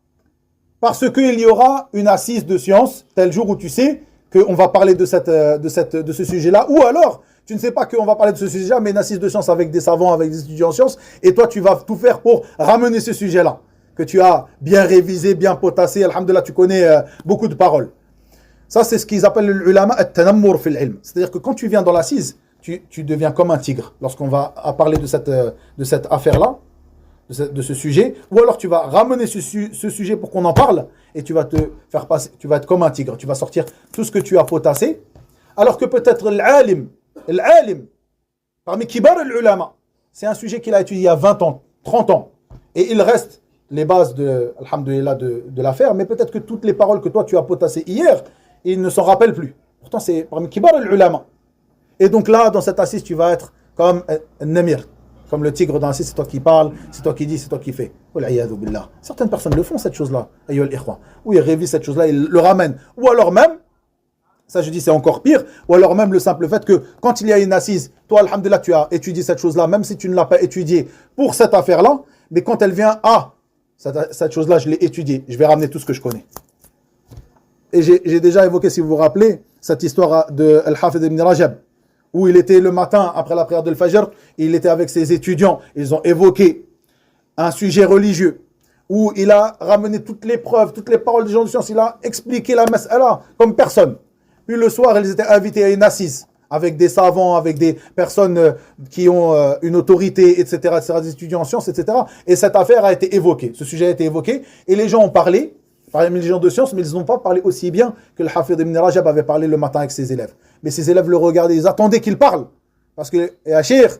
parce qu'il y aura une assise de science, tel jour où tu sais qu'on va parler de ce sujet-là, ou alors, tu ne sais pas qu'on va parler de ce sujet-là, mais une assise de science avec des savants, avec des étudiants en sciences, et toi, tu vas tout faire pour ramener ce sujet-là, que tu as bien révisé, bien potassé, alhamdoulilah, tu connais beaucoup de paroles. Ça, c'est ce qu'ils appellent l'ulama at-tanammur fil ilm. C'est-à-dire que quand tu viens dans l'assise, tu deviens comme un tigre lorsqu'on va parler de cette affaire-là, de ce sujet, ou alors tu vas ramener ce sujet pour qu'on en parle, et tu vas te faire passer, tu vas être comme un tigre, tu vas sortir tout ce que tu as potassé, alors que peut-être l'alim, parmi kibar al-ulama, c'est un sujet qu'il a étudié il y a 20 ans, 30 ans, et il reste les bases alhamdoulilah, de l'affaire, mais peut-être que toutes les paroles que toi tu as potassées hier, il ne s'en rappelle plus. Pourtant, c'est parmi kibar al-ulama. Et donc là, dans cette assise, tu vas être comme un namir, comme le tigre dans l'assise, c'est toi qui parles, c'est toi qui dis, c'est toi qui fais. Certaines personnes le font, cette chose-là, ou ils révisent cette chose-là, ils le ramènent. Ou alors même, ça je dis c'est encore pire, ou alors même le simple fait que quand il y a une assise, toi, alhamdoulilah, tu as étudié cette chose-là, même si tu ne l'as pas étudiée pour cette affaire-là, mais quand elle vient, cette chose-là, je l'ai étudiée, je vais ramener tout ce que je connais. Et j'ai déjà évoqué, si vous vous rappelez, cette histoire de Al-Hafid ibn Rajab, où il était le matin, après la prière de l'Fajr, il était avec ses étudiants, ils ont évoqué un sujet religieux, où il a ramené toutes les preuves, toutes les paroles des gens de science, il a expliqué la mas'ala comme personne. Puis le soir, ils étaient invités à une assise, avec des savants, avec des personnes qui ont une autorité, etc., des étudiants en sciences, etc. Et cette affaire a été évoquée, ce sujet a été évoqué, et les gens ont parlé, parmi les gens de science, mais ils n'ont pas parlé aussi bien que le Hafid ibn Rajab avait parlé le matin avec ses élèves. Mais ses élèves le regardaient, ils attendaient qu'il parle. Parce que, Achir,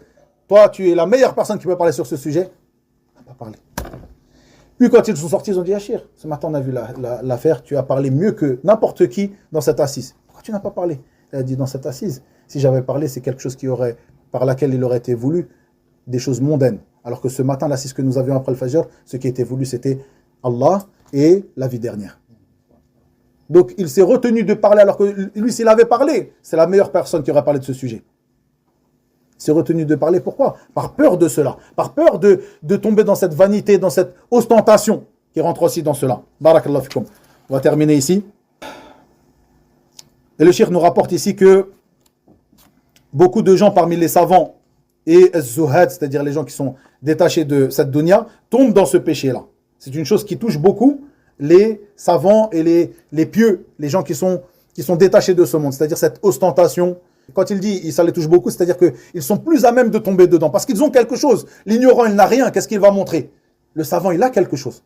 toi, tu es la meilleure personne qui peut parler sur ce sujet. Il n'a pas parlé. Puis quand ils sont sortis, ils ont dit, Achir, ce matin on a vu l'affaire, tu as parlé mieux que n'importe qui dans cette assise. Pourquoi tu n'as pas parlé? Il a dit, dans cette assise, si j'avais parlé, c'est quelque chose par laquelle il aurait été voulu des choses mondaines. Alors que ce matin, l'assise que nous avions après le Fajr, ce qui était voulu, c'était Allah et la vie dernière. Donc il s'est retenu de parler alors que lui s'il avait parlé, c'est la meilleure personne qui aurait parlé de ce sujet. Il s'est retenu de parler, pourquoi? Par peur de cela, par peur de tomber dans cette vanité, dans cette ostentation qui rentre aussi dans cela. Barakallahu fikum. On va terminer ici. Et le cheikh nous rapporte ici que beaucoup de gens parmi les savants et zuhad, c'est-à-dire les gens qui sont détachés de cette dunya, tombent dans ce péché-là. C'est une chose qui touche beaucoup les savants et les pieux, les gens qui sont détachés de ce monde, c'est-à-dire cette ostentation. Quand il dit ça les touche beaucoup, c'est-à-dire qu'ils sont plus à même de tomber dedans, parce qu'ils ont quelque chose. L'ignorant, il n'a rien, qu'est-ce qu'il va montrer? Le savant, il a quelque chose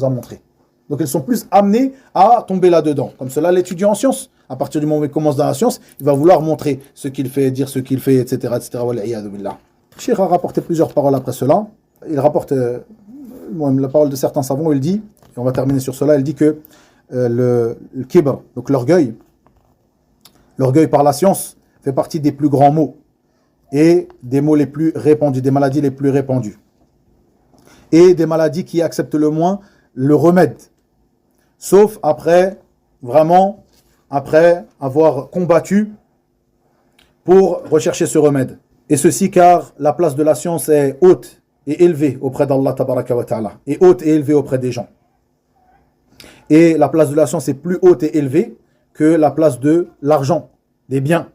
à montrer. Donc ils sont plus amenés à tomber là-dedans. Comme cela, l'étudiant en sciences, à partir du moment où il commence dans la science, il va vouloir montrer ce qu'il fait, dire ce qu'il fait, etc. etc. Cheikh a rapporté plusieurs paroles après cela. Il rapporte la parole de certains savants où il dit, et on va terminer sur cela, il dit que le kibr, donc l'orgueil par la science, fait partie des plus grands maux et des maux les plus répandus, des maladies les plus répandues. Et des maladies qui acceptent le moins le remède. Sauf après avoir combattu pour rechercher ce remède. Et ceci car la place de la science est haute est élevée auprès d'Allah tabaraka wa ta'ala, est haute et élevée auprès des gens. Et la place de la science est plus haute et élevée que la place de l'argent, des biens.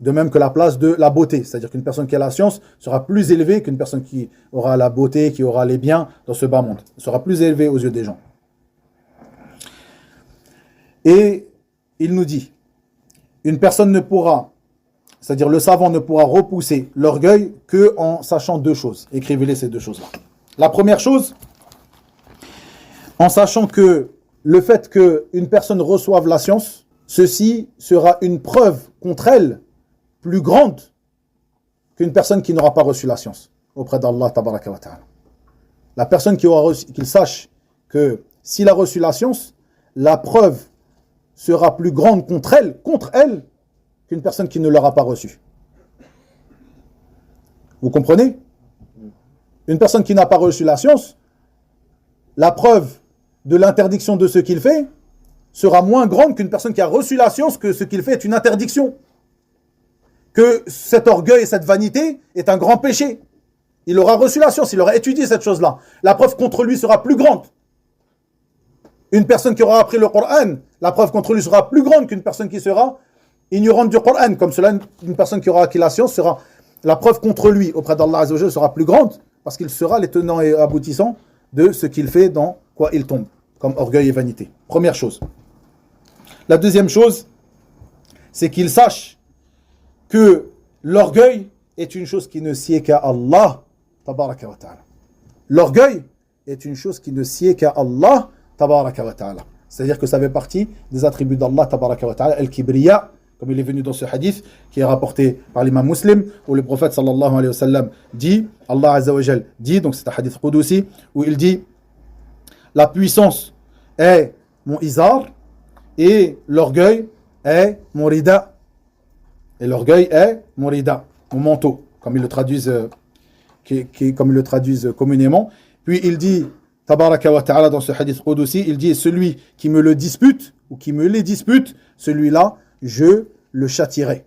De même que la place de la beauté. C'est-à-dire qu'une personne qui a la science sera plus élevée qu'une personne qui aura la beauté, qui aura les biens dans ce bas monde. Elle sera plus élevée aux yeux des gens. Et il nous dit, une personne ne pourra, c'est-à-dire le savant ne pourra repousser l'orgueil que en sachant deux choses. Écrivez-les ces deux choses-là. La première chose, en sachant que le fait qu'une personne reçoive la science, ceci sera une preuve contre elle plus grande qu'une personne qui n'aura pas reçu la science auprès d'Allah tabaraka wa ta'ala. La personne qui aura reçu, qu'il sache que s'il a reçu la science, la preuve sera plus grande contre elle qu'une personne qui ne l'aura pas reçue. Vous comprenez? Une personne qui n'a pas reçu la science, la preuve de l'interdiction de ce qu'il fait sera moins grande qu'une personne qui a reçu la science que ce qu'il fait est une interdiction. Que cet orgueil et cette vanité est un grand péché. Il aura reçu la science, il aura étudié cette chose-là. La preuve contre lui sera plus grande. Une personne qui aura appris le Coran, la preuve contre lui sera plus grande qu'une personne qui sera ignorante du Coran. Comme cela, une personne qui aura acquis la science sera, la preuve contre lui auprès d'Allah Azza wa Jalla sera plus grande parce qu'il sera les tenants et aboutissants de ce qu'il fait dans quoi il tombe, comme orgueil et vanité. Première chose. La deuxième chose, c'est qu'il sache que l'orgueil est une chose qui ne sied qu'à Allah tabaraka wa ta'ala. L'orgueil est une chose qui ne sied qu'à Allah tabaraka wa ta'ala. C'est-à-dire que ça fait partie des attributs d'Allah tabaraka wa ta'ala, al-kibriya, comme il est venu dans ce hadith qui est rapporté par l'imam Muslim, où le prophète sallallahu alayhi wa sallam dit, Allah azza wa jal dit, donc c'est un hadith qudusi, où il dit, la puissance est mon izar et l'orgueil est mon rida. Et l'orgueil est mon rida, mon manteau, comme ils le traduisent, comme ils le traduisent communément. Puis il dit, tabaraka wa ta'ala, dans ce hadith qudusi, il dit, celui qui me le dispute, ou qui me les dispute, celui-là, je le châtierai.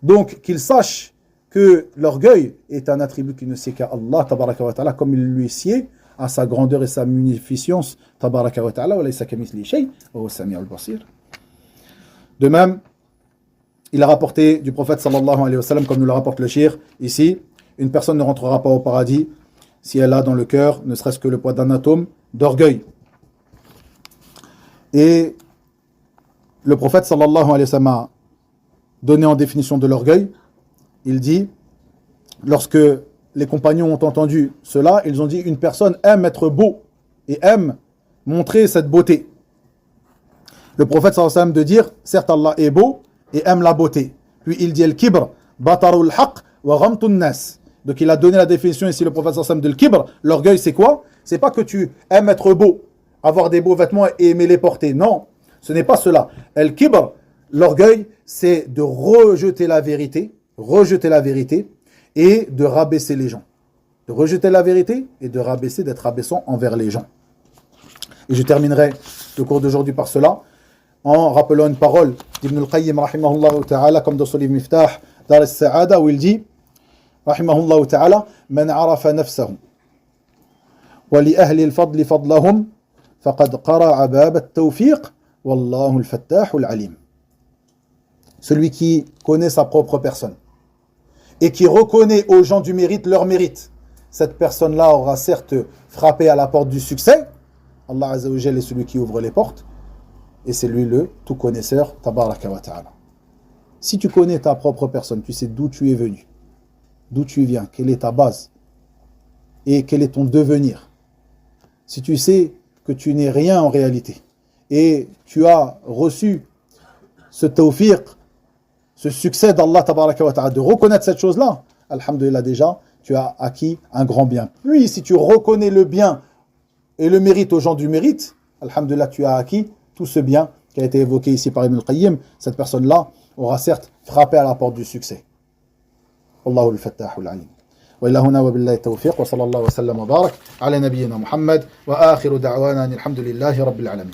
Donc, qu'il sache que l'orgueil est un attribut qui ne sied qu'à Allah, tabaraka wa ta'ala, comme il lui sied à sa grandeur et sa munificence, tabaraka wa ta'ala, wa laysa kamithlihi shay, wa huwa as-sami'ul basir. De même, il a rapporté du prophète sallallahu alayhi wa sallam, comme nous le rapporte le shir ici, une personne ne rentrera pas au paradis si elle a dans le cœur ne serait-ce que le poids d'un atome d'orgueil. Et le prophète sallallahu alayhi wa sallam a donné en définition de l'orgueil. Il dit, lorsque les compagnons ont entendu cela, ils ont dit, une personne aime être beau et aime montrer cette beauté. Le prophète sallallahu alayhi wa sallam de dire, certes Allah est beau et aime la beauté. Puis il dit, al-kibr, batarul haqq wa ghamtun nas. Donc il a donné la définition ici, le prophète sallallahu alayhi wa sallam, de l'kibr. L'orgueil c'est quoi? C'est pas que tu aimes être beau, avoir des beaux vêtements et aimer les porter. Non, ce n'est pas cela. Al-kibr, l'orgueil, c'est de rejeter la vérité et de rabaisser les gens. De rejeter la vérité et de rabaisser, d'être rabaissant envers les gens. Et je terminerai le cours d'aujourd'hui par cela, en rappelant une parole d'Ibn al-Qayyim, rahimahullah ta'ala, comme dans son livre Miftah Dar al-Sa'ada, où il dit, rahimahullah ta'ala, man arafa nafsahu wa li ahli al-fadli fadlahum faqad qara'a bab at-tawfiq wallahu al-fattah al-alim. Celui qui connaît sa propre personne et qui reconnaît aux gens du mérite leur mérite, cette personne-là aura certes frappé à la porte du succès. Allah Azza wa Jalla est celui qui ouvre les portes et c'est lui le tout connaisseur, tabaraka wa ta'ala. Si tu connais ta propre personne, tu sais d'où tu es venu, d'où tu viens, quelle est ta base et quel est ton devenir. Si tu sais que tu n'es rien en réalité et tu as reçu ce tawfiq, ce succès d'Allah tabaraka wa ta'ala, de reconnaître cette chose-là, alhamdulillah, déjà tu as acquis un grand bien. Puis si tu reconnais le bien et le mérite aux gens du mérite, alhamdulillah, tu as acquis tout ce bien qui a été évoqué ici par Ibn al-Qayyim. Cette personne-là aura certes frappé à la porte du succès. Wallahu al-fattah al-alim. Wa ila huna wa billahi tawfiq wa sallallahu wa sallam wa barak ala nabiyyina Muhammad wa akhiru da'wana alhamdulillahi rabbil alamin.